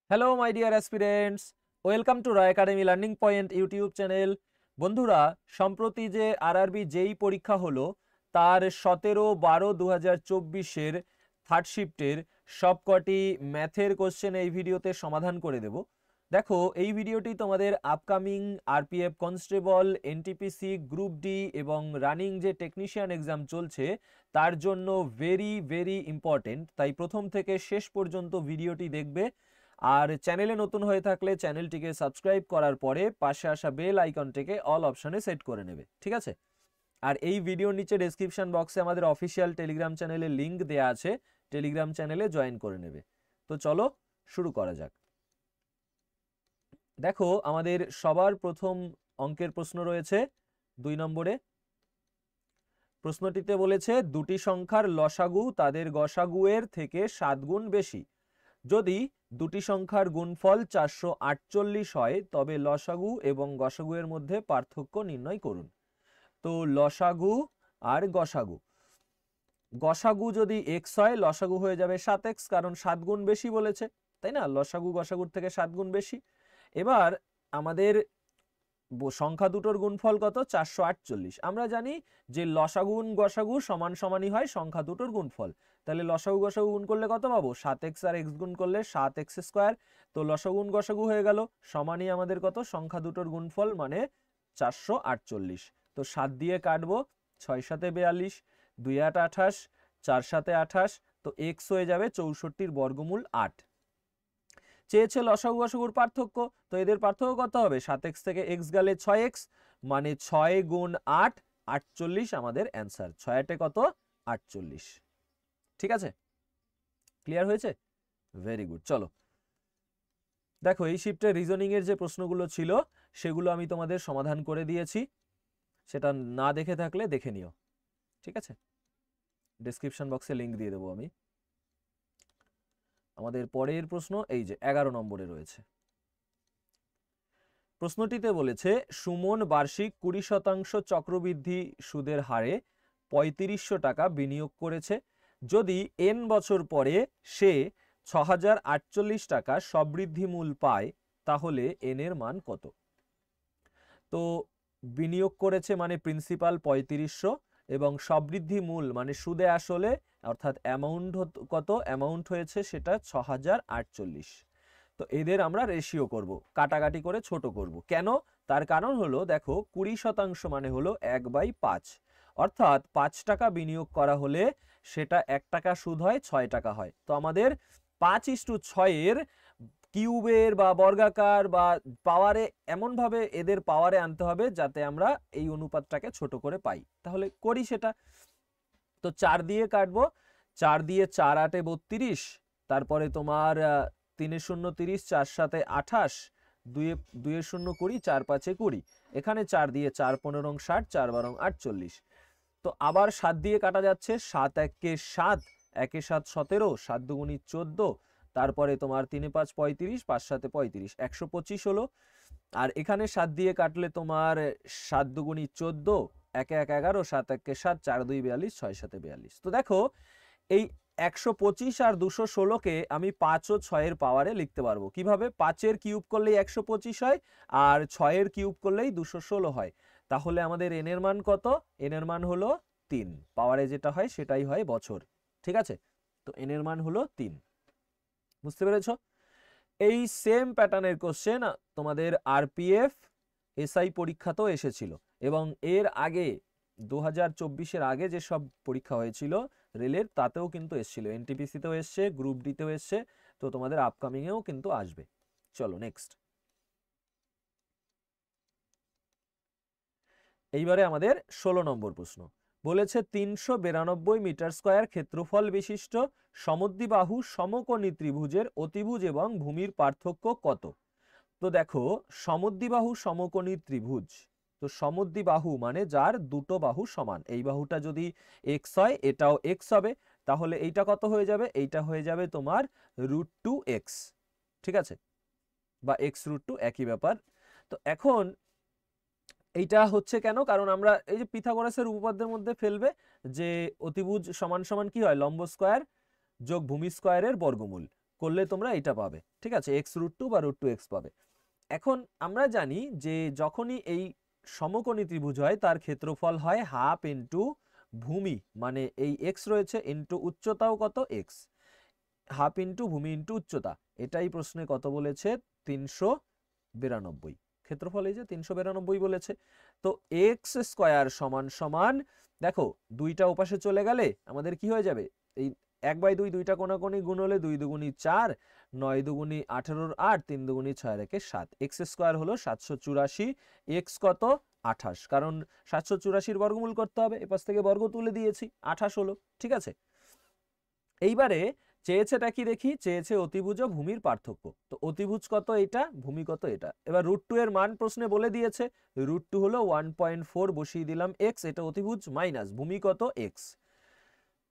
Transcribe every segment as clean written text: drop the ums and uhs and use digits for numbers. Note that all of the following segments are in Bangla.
Hello my dear aspirants, welcome to Roy academy learning point YouTube channel. বন্ধুরা, সম্প্রতি যে আরআরবি জেই পরীক্ষা হলো তার 17/12/2024 থার্ড শিফটের সবকটি ম্যাথের কোশ্চেন এই ভিডিওতে সমাধান করে দেব। দেখো, এই ভিডিওটি তোমাদের upcoming RPF constable, NTPC, group D এবং রানিং যে টেকনিশিয়ান এক্সাম চলছে তার জন্য ভেরি ভেরি ইম্পর্টেন্ট। তাই প্রথম থেকে শেষ পর্যন্ত ভিডিওটি দেখবে। আর চ্যানেলে নতুন হয়ে থাকলে চ্যানেলটিকে সাবস্ক্রাইব করার পরে পাশে আসা বেল আইকনটিকে অল অপশনে সেট করে নেবে, ঠিক আছে? আর এই ভিডিওর নিচে ডেসক্রিপশন বক্সে আমাদের অফিসিয়াল টেলিগ্রাম চ্যানেলের লিংক দেওয়া আছে, টেলিগ্রাম চ্যানেলে জয়েন করে নেবে। তো চলো শুরু করা যাক। দেখো, আমাদের সবার প্রথম অঙ্কের প্রশ্ন রয়েছে 2 নম্বরে। প্রশ্নটিতে বলেছে দুটি সংখ্যার লসাগু তাদের গসাগুয়ের থেকে 7 গুণ বেশি। যদি দুটি সংখ্যার গুণফল 448 হয় তবে লসাগু এবং গসাগুয়ের মধ্যে পার্থক্য নির্ণয় করুন। তো লসাগু আর গসাগু, গসাগু যদি x হয় লসাগু হয়ে যাবে 7x, কারণ 7 গুণ বেশি বলেছে, তাই না? লসাগু গসাগুর থেকে 7 গুণ বেশি। এবার আমাদের সংখ্যা দুটোর গুণফল কত? 448। আমরা জানি যে লসাগু গুণ গসাগু সমান সমানই হয় সংখ্যা দুটোর গুণফল। তাহলে লসাগু গসাগু গুণ করলে কত পাবো? 7x আর x গুণ করলে 7x স্কোয়ার। তো লসাগু গুণ গসাগু হয়ে গেল সমানই আমাদের কত? সংখ্যা দুটোর গুণফল মানে 448। তো 7 দিয়ে কাটবো, 6 7 42, 2 8 28, 4 7 28। তো x হয়ে যাবে 64 বর্গমূল 8। চেয়েছে লসাগু গসাগুর পার্থক্য, তো এদের পার্থক্য কত হবে? 7x থেকে x গেলে 6x, মানে 6 গুণ 8 48 আমাদের অ্যান্সার। 6 8 কত? 48। ঠিক আছে, ক্লিয়ার হয়েছে? Very good. চলো দেখো, এই শিফটের রিজনিং এর যে প্রশ্নগুলো ছিল সেগুলো আমি তোমাদের সমাধান করে দিয়েছি, সেটা না দেখে থাকলে দেখে নিও, ঠিক আছে? ডেসক্রিপশন বক্সে লিংক দিয়ে দেবো আমি। আমাদের পরের প্রশ্ন এই যে 11 নম্বরে রয়েছে। প্রশ্নটিতে বলেছে সুমন বার্ষিক 20% চক্রবৃদ্ধি সুদের হারে 3500 টাকা বিনিয়োগ করেছে। যদি n বছর পরে সে 6048 টাকা সবৃদ্ধি মূল পায় তাহলে n এর মান কত? তো বিনিয়োগ করেছে মানে প্রিন্সিপাল 3500 এবং সবৃদ্ধি মূল মানে সুদে আসলে, অর্থাৎ অ্যামাউন্ট কত? অ্যামাউন্ট হয়েছে সেটা 6048। তো এদের আমরা রেশিও করব, কাটাকাটি করে ছোট করব। কেন? তার কারণ হলো, দেখো 20% মানে হলো 1/5, অর্থাৎ 5 টাকা বিনিয়োগ করা হলে সেটা 1 টাকা সুদ হয়, 6 টাকা হয়। তো আমাদের 5:6 এর কিউবের বা বর্গাকার বা পাওয়ারে এমনভাবে এদের পাওয়ারে আনতে হবে যাতে আমরা এই অনুপাতটাকে ছোট করে পাই। তাহলে করি সেটা। তো 4 দিয়ে কাটবো, 4 দিয়ে 4 8 32, তারপরে তোমার 3 0 30, 4 7 28, 2 0 20, 4 5 20। এখানে 4 দিয়ে 4 15 60, 4 12 48। তো আবার 7 দিয়ে কাটা যাচ্ছে, 7 1 7, 1 7 17, 7 2 14, তারপরে তোমার 3 5 35, 5 7 35, 125 হলো। আর এখানে 7 দিয়ে কাটলে তোমার 7 2 14, 1 1 11, 7 1 7, 4 2 42, 6 7 42। তো দেখো, এই 125 আর 216 কে আমি 5 ও 6 এর পাওয়ারে লিখতে পারবো। কিভাবে? 5 এর কিউব করলেই 125 হয়, আর 6 এর কিউব করলেই 216 হয়। তাহলে আমাদের n এর মান কত? n এর মান হলো 3। পাওয়ারে যেটা হয় সেটাই হয় বছর, ঠিক আছে? তো n এর মান হলো 3। বুঝতে পেরেছো? এই সেম প্যাটার্নের কোশ্চেন তোমাদের আরপিএফ এসআই পরীক্ষাতেও এসেছিল, এবং এর আগে 2024-এর আগে যে সব পরীক্ষা হয়েছিল রেলের তাতেও কিন্তু এসেছিল, এনটিপিসিতেও এসছে, গ্রুপ ডিতেও এসছে। তো তোমাদের আপকামিংয়েও কিন্তু আসবে। চলো নেক্সট। এইবারে আমাদের 16 নম্বর প্রশ্ন। বলেছে 392 মিটার স্কয়ার ক্ষেত্রফল বিশিষ্ট সমদ্বিবাহু সমকোণী ত্রিভুজের অতিভুজ এবং ভূমির পার্থক্য কত? তো দেখো, সমদ্বিবাহু সমকোণী ত্রিভুজ, তো সমদ্বিবাহু মানে যার দুটো বাহু সমান। এই বাহুটা যদি x হয় এটাও x হবে, তাহলে এইটা কত হয়ে যাবে? এইটা হয়ে যাবে তোমার √2x, ঠিক আছে? বা x√2 একই ব্যাপার। তো এখন এইটা হচ্ছে কেন? কারণ আমরা এই যে পিথাগোরাসের উপপাদ্যের মধ্যে ফেলবে যে অতিভুজ সমান সমান কি হয়? লম্ব স্কয়ার যোগ ভূমি স্কয়ারের বর্গমূল। করলে তোমরা এটা পাবে, ঠিক আছে, x√2 বা √2x পাবে। এখন আমরা জানি যে যখনই এই সমকোণী ত্রিভুজ হয় তার ক্ষেত্রফল হয় হাফ ইন্টু ভূমি, মানে এই x রয়েছে ইন্টু উচ্চতাও কত x, হাফ ইন্টু ভূমি ইন্টু উচ্চতা। এটাই প্রশ্নে কত বলেছে, 392 ক্ষেত্রফল, এই যে 392 বলেছে। তো এক্স স্কোয়ার সমান সমান, দেখো দুইটা ওপাশে চলে গেলে আমাদের কি হয়ে যাবে, এই 1/2 দুইটা কোণাকোণি গুণ হলে 2 দুগুণি 4, 9 দুগুণি 18 8, 3 দুগুণি 6 রেখে 7, এক্স স্কোয়ার হলো 784, এক্স কত 28, কারণ 784 বর্গমূল করতে হবে, এপাশ থেকে বর্গ তুলে দিয়েছি, 28 হলো, ঠিক আছে। এইবারে চেয়েছেটা কি দেখি, চেয়েছে অতিভুজ ও ভূমির পার্থক্য। তো অতিভুজ কত এটা, ভূমি কত এটা। এবার √2 এর মান প্রশ্নে বলে দিয়েছে, √2 হলো 1.4, বসিয়ে দিলাম x, এটা অতিভুজ, মাইনাস ভূমি কত x,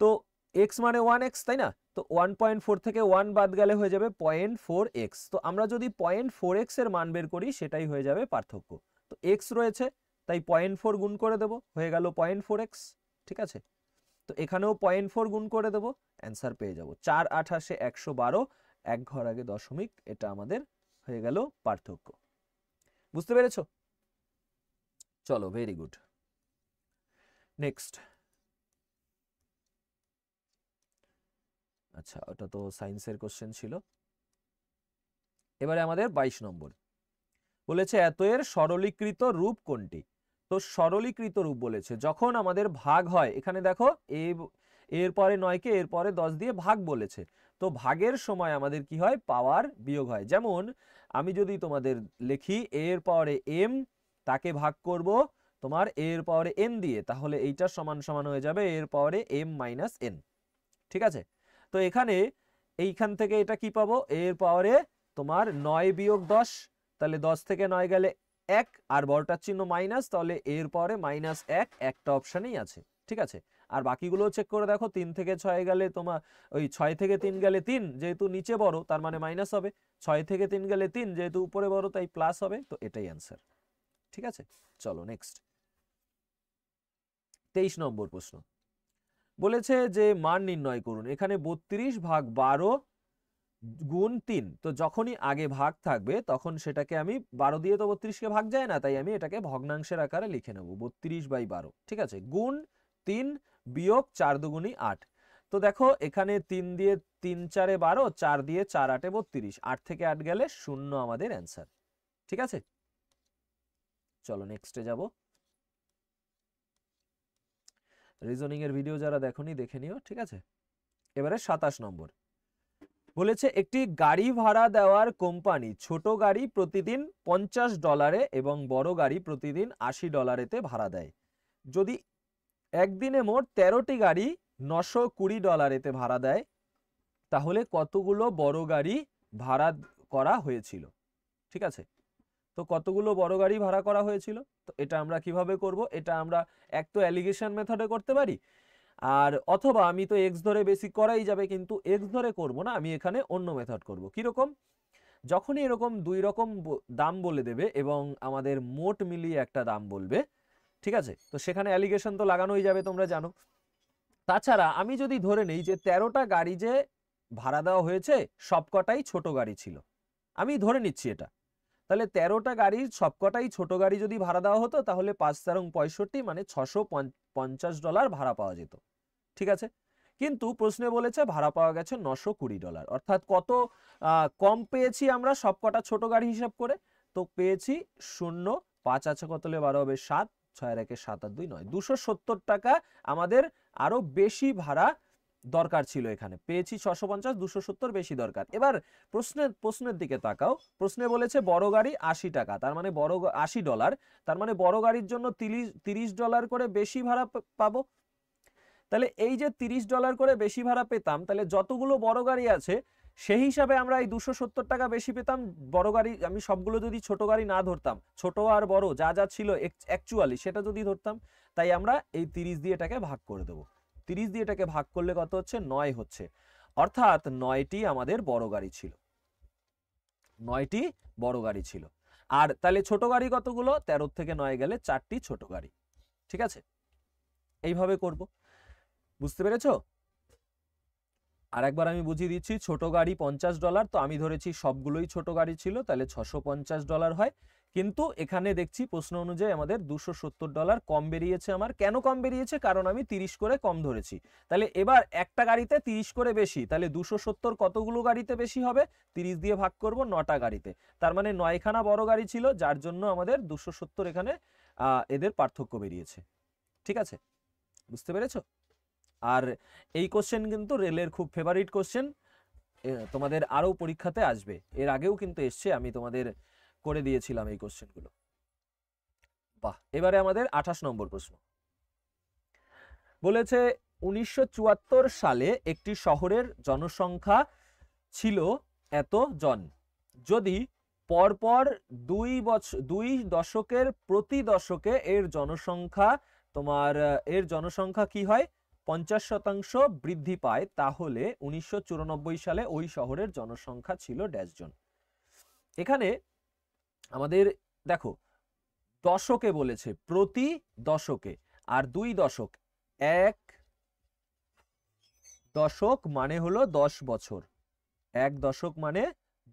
তো x মানে 1x, তাই না। তো 1.4 থেকে 1 বাদ গেলে হয়ে যাবে 0.4x। তো আমরা যদি 0.4x এর মান বের করি সেটাই হয়ে যাবে পার্থক্য। তো x রয়েছে তাই 0.4 গুণ করে দেব, হয়ে গেল 0.4x, ঠিক আছে। তো এখানেও 0.4 গুণ করে দেবো, অ্যান্সার পেয়ে যাব 4 28 112, এক ঘর আগে দশমিক, এটা আমাদের হয়ে গেল পার্থক্য। বুঝতে পেরেছো? চলো, ভেরি গুড। নেক্সট, আচ্ছা ওটা তো সায়েন্সের কোশ্চেন ছিল। এবারে আমাদের 22 নম্বর বলেছে, এত এর সরলীকৃত রূপ কোনটি। তো সরলীকৃত রূপ বলেছে যখন আমাদের ভাগ হয়, এখানে দেখো এর পরে 9কে এর পরে 10 দিয়ে ভাগ বলেছে, তো ভাগের সময় আমাদের কি হয়, পাওয়ার বিয়োগ হয়। যেমন আমি যদি তোমাদের লিখি এর পাওয়ারে m, তাকে ভাগ করব তোমার এর পাওয়ারে n দিয়ে, তাহলে এইটা সমান সমান হয়ে যাবে এর পাওয়ারে m মাইনাস n, ঠিক আছে। তো এখানে এইখান থেকে এটা কি পাবো, এর পাওয়ারে তোমার 9 বিয়োগ 10, তাহলে 10 থেকে 9 গেলে 1, আর বড়টার চিহ্ন মাইনাস, তাহলে এর পরে -1, একটা অপশানেই আছে, ঠিক আছে। আর বাকিগুলো চেক করে দেখো, 3 থেকে 6 গেলে তোমার ওই 6 থেকে 3 গেলে 3, যেহেতু নিচে বড় তার মানে মাইনাস হবে, 6 থেকে 3 গেলে 3, যেহেতু উপরে বড় তাই প্লাস হবে, তো এটাই অ্যান্সার, ঠিক আছে। চলো নেক্সট, 23 নম্বর প্রশ্ন বলেছে যে মান নির্ণয় করুন। এখানে 32 ভাগ 12 গুণ 3, তো যখনই আগে ভাগ থাকবে তখন সেটাকে আমি 12 দিয়ে তো 32কে ভাগ যায় না, তাই আমি এটাকে ভগ্নাংশের আকারে লিখে নেব 32/12, ঠিক আছে, গুণ 3 বিয়োগ 4 দুগুণি 8। তো দেখো এখানে 3 দিয়ে 3 4 12, 4 দিয়ে 4 8 32, 8 থেকে 8 গেলে 0 আমাদের অ্যান্সার, ঠিক আছে। চলো নেক্সটে যাব। রিজনিং এর ভিডিও যারা দেখোনি দেখে নিও, ঠিক আছে। এবারে 27 নম্বর বলেছে, একটি গাড়ি ভাড়া দেওয়ার কোম্পানি ছোট গাড়ি প্রতিদিন $50 এবং বড় গাড়ি প্রতিদিন $80 ভাড়া দেয়। যদি একদিনে মোট 13টি গাড়ি $920 ভাড়া দেয়, তাহলে কতগুলো বড় গাড়ি ভাড়া করা হয়েছিল, ঠিক আছে। তো কতগুলো বড় গাড়ি ভাড়া করা হয়েছিল, তো এটা আমরা কিভাবে করব, এটা আমরা এক তো অ্যালিগেশন মেথডে করতে পারি, আর অথবা আমি তো এক্স ধরে বেসিক করাই যাবে, কিন্তু এক্স ধরে করব না, আমি এখানে অন্য মেথড করব। কিরকম, যখনই এরকম দুই রকম দাম বলে দেবে এবং আমাদের মোট মিলিয়ে একটা দাম বলবে, ঠিক আছে, তো সেখানে অ্যালিগেশন তো লাগানোই যাবে, তোমরা জানো। তাছাড়া আমি যদি ধরে নেই যে 13টা গাড়ি যে ভাড়া দেওয়া হয়েছে সবকটাই ছোট গাড়ি ছিল, আমি ধরে নিচ্ছি এটা, তাহলে 13টা গাড়ির সবকটাই ছোট গাড়ি যদি ভাড়া দেওয়া হতো তাহলে 5 × 65 মানে $650 ভাড়া পাওয়া যেত, ঠিক আছে। কিন্তু প্রশ্নে বলেছে ভাড়া পাওয়া গেছে $920, অর্থাৎ কত কম পেয়েছি আমরা সবকটা ছোট গাড়ি হিসাব করে, তো পেয়েছি 0, 5 আছে কত হলে 12 হবে 7, 6 একে 7 আর 2 9, 270 টাকা আমাদের আরো বেশি ভাড়া দরকার ছিল, এখানে পেয়েছি 650, 270 বেশি দরকার। এবার প্রশ্নের দিকে তাকাও, প্রশ্নে বলেছে বড় গাড়ি 80 টাকা, তার মানে বড় $80, তার মানে বড় গাড়ির জন্য $30 করে বেশি ভাড়া পাবো। তাহলে এই যে $30 করে বেশি ভাড়া পেতাম, তাহলে যতগুলো বড় গাড়ি আছে সেই হিসাবে আমরা এই 270 টাকা বেশি পেতাম। বড় গাড়ি আমি সবগুলো যদি ছোট গাড়ি না ধরতাম, ছোট আর বড় যা যা ছিল অ্যাকচুয়ালি সেটা যদি ধরতাম, তাই আমরা এই 30 দিয়ে এটাকে ভাগ করে দেবো। 30 দিয়ে এটাকে ভাগ করলে কত হচ্ছে, 9 হচ্ছে, অর্থাৎ 9টি আমাদের বড় গাড়ি ছিল, 9টি বড় গাড়ি ছিল। আর তাহলে ছোট গাড়ি কতগুলো, 13 থেকে 9 গেলে 4টি ছোট গাড়ি, ঠিক আছে। এইভাবে করব, বুঝতে পেরেছো। আর একবার আমি বুঝিয়ে দিচ্ছি, ছোট গাড়ি $50, তো আমি ধরেছি সবগুলোই ছোট গাড়ি ছিল, তাহলে $650 হয়। কিন্তু এখানে দেখছি প্রশ্ন অনুযায়ী আমাদের $270 কম বেরিয়েছে। আমার কেন কম বেরিয়েছে? কারণ আমি 30 করে কম ধরেছি। তাহলে এবার একটা গাড়িতে 30 করে বেশি, তাহলে 270 কতগুলো গাড়িতে বেশি হবে? 30 দিয়ে ভাগ করব 9টা গাড়িতে, তার মানে 9খানা বড় গাড়ি ছিল, যার জন্য আমাদের 270 এখানে এদের পার্থক্য বেরিয়েছে। ঠিক আছে, বুঝতে পেরেছো? আর এই কোশ্চেন কিন্তু রেলের খুব ফেভারিট কোশ্চেন, তোমাদের আরও পরীক্ষাতে আসবে, এর আগেও কিন্তু এসছে, আমি তোমাদের করে দিয়েছিলাম এই কোশ্চেনগুলো। বাহ, এবারে আমাদের 28 নম্বর প্রশ্ন বলেছে 1974 সালে একটি শহরের জনসংখ্যা ছিল এত জন, যদি পরপর 2 দশকের প্রতি দশকে এর জনসংখ্যা কি হয় 50% বৃদ্ধি পায়, তাহলে 1994 সালে ওই শহরের জনসংখ্যা ছিল ড্যাশ জন। এখানে আমাদের দেখো দশকে বলেছে, প্রতি দশকে, আর 2 দশক, 1 দশক মানে হলো 10 বছর, 1 দশক মানে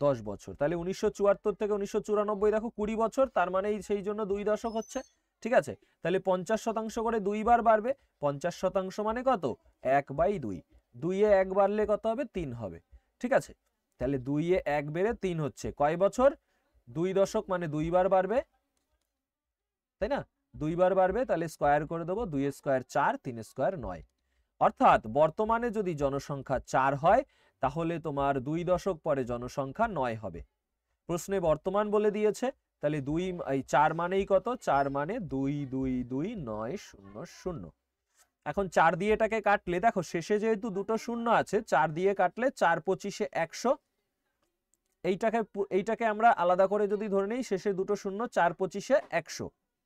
10 বছর, তাহলে 1974 থেকে 1994 দেখো 20 বছর, তার মানে সেই জন্য 2 দশক হচ্ছে। ঠিক আছে, তাহলে 50% করে 2 বার বাড়বে, 50% মানে কত? 1/2, 2 এ 1 বাড়লে কত হবে? 3 হবে। ঠিক আছে, তাহলে 2 এ 1 বেড়ে 3 হচ্ছে কয় বছর? 2 দশক মানে 2 বার বাড়বে, তাই না? 2 বার বাড়বে, তাহলে স্কয়ার করে দেবো, 2 স্কয়ার 4, 3 স্কয়ার 9। অর্থাৎ বর্তমানে যদি জনসংখ্যা 4 হয়, তাহলে তোমার 2 দশক পরে জনসংখ্যা 9 হবে। প্রশ্নে বর্তমান বলে দিয়েছে, তাহলে 4 মানেই কত? 4 মানে 2222900। এখন 4 দিয়ে এটাকে কাটলে দেখো শেষে যেহেতু দুটো শূন্য আছে, 4 দিয়ে কাটলে 4 25 100, এইটাকে আমরা আলাদা করে যদি ধরে নিই, শেষে দুটো শূন্য, 4 25 100।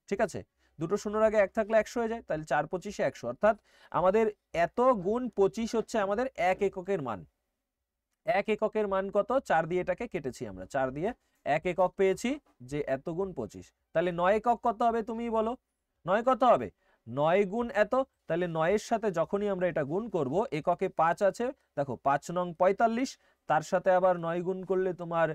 ঠিক আছে, দুটো শূন্যর আগে 1 থাকলে 100 হয়ে যায়, তাহলে 4 25 100, অর্থাৎ আমাদের এত গুণ 25 হচ্ছে আমাদের 1 এককের মান। 1 এককের মান কত? 4 দিয়ে এটাকে কেটেছি আমরা, 4 দিয়ে 1 একক পেয়েছি, যে এত গুণ 25, তাহলে 9 একক কত হবে তুমি বলো? 9 কত হবে? 9 গুণ এত, তাহলে 9 এর সাথে যখনই আমরা এটা গুণ করব, এককে 5 আছে, দেখো 5 নং 45, তার সাথে আবার 9 গুণ করলে তোমার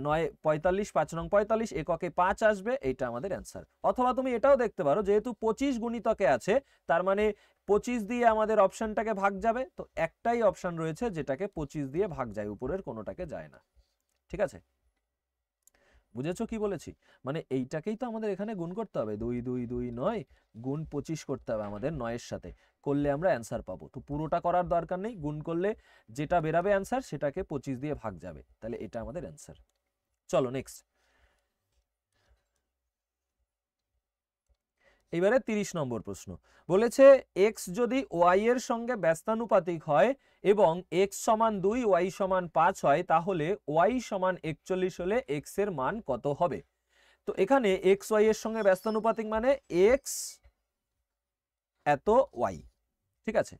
9 45, 5 নং 45, এককে 5 আসবে, এইটা আমাদের অ্যান্সার। অথবা তুমি এটাও দেখতে পারো, যেহেতু 25 গুণিতকে আছে, তার মানে 25 দিয়ে আমাদের অপশনটাকে ভাগ যাবে, তো একটাই অপশন রয়েছে যেটাকে 25 দিয়ে ভাগ যায়, উপরের কোনোটাকে যায় না। ঠিক আছে, বুঝেছো কি বলেছি? মানে এইটাকেই তো আমাদের এখানে গুণ করতে হবে, 2 2 2 9 গুণ 25 করতে হবে আমাদের 9 এর সাথে, করলে আমরা অ্যান্সার পাবো। তো পুরোটা করার দরকার নেই, গুণ করলে যেটা বেরাবে অ্যান্সার সেটাকে 25 দিয়ে ভাগ যাবে, তাহলে এটা আমাদের অ্যান্সার। চলো নেক্সট, এবারে 30 নম্বর প্রশ্ন বলেছে x যদি y এর সঙ্গে ব্যস্তানুপাতিক হয় এবং x সমান 2 y সমান 5 হয়, তাহলে y সমান 41 হলে x এর মান কত হবে? তো এখানে x y এর সঙ্গে ব্যস্তানুপাতিক মানে x এত y। ঠিক আছে,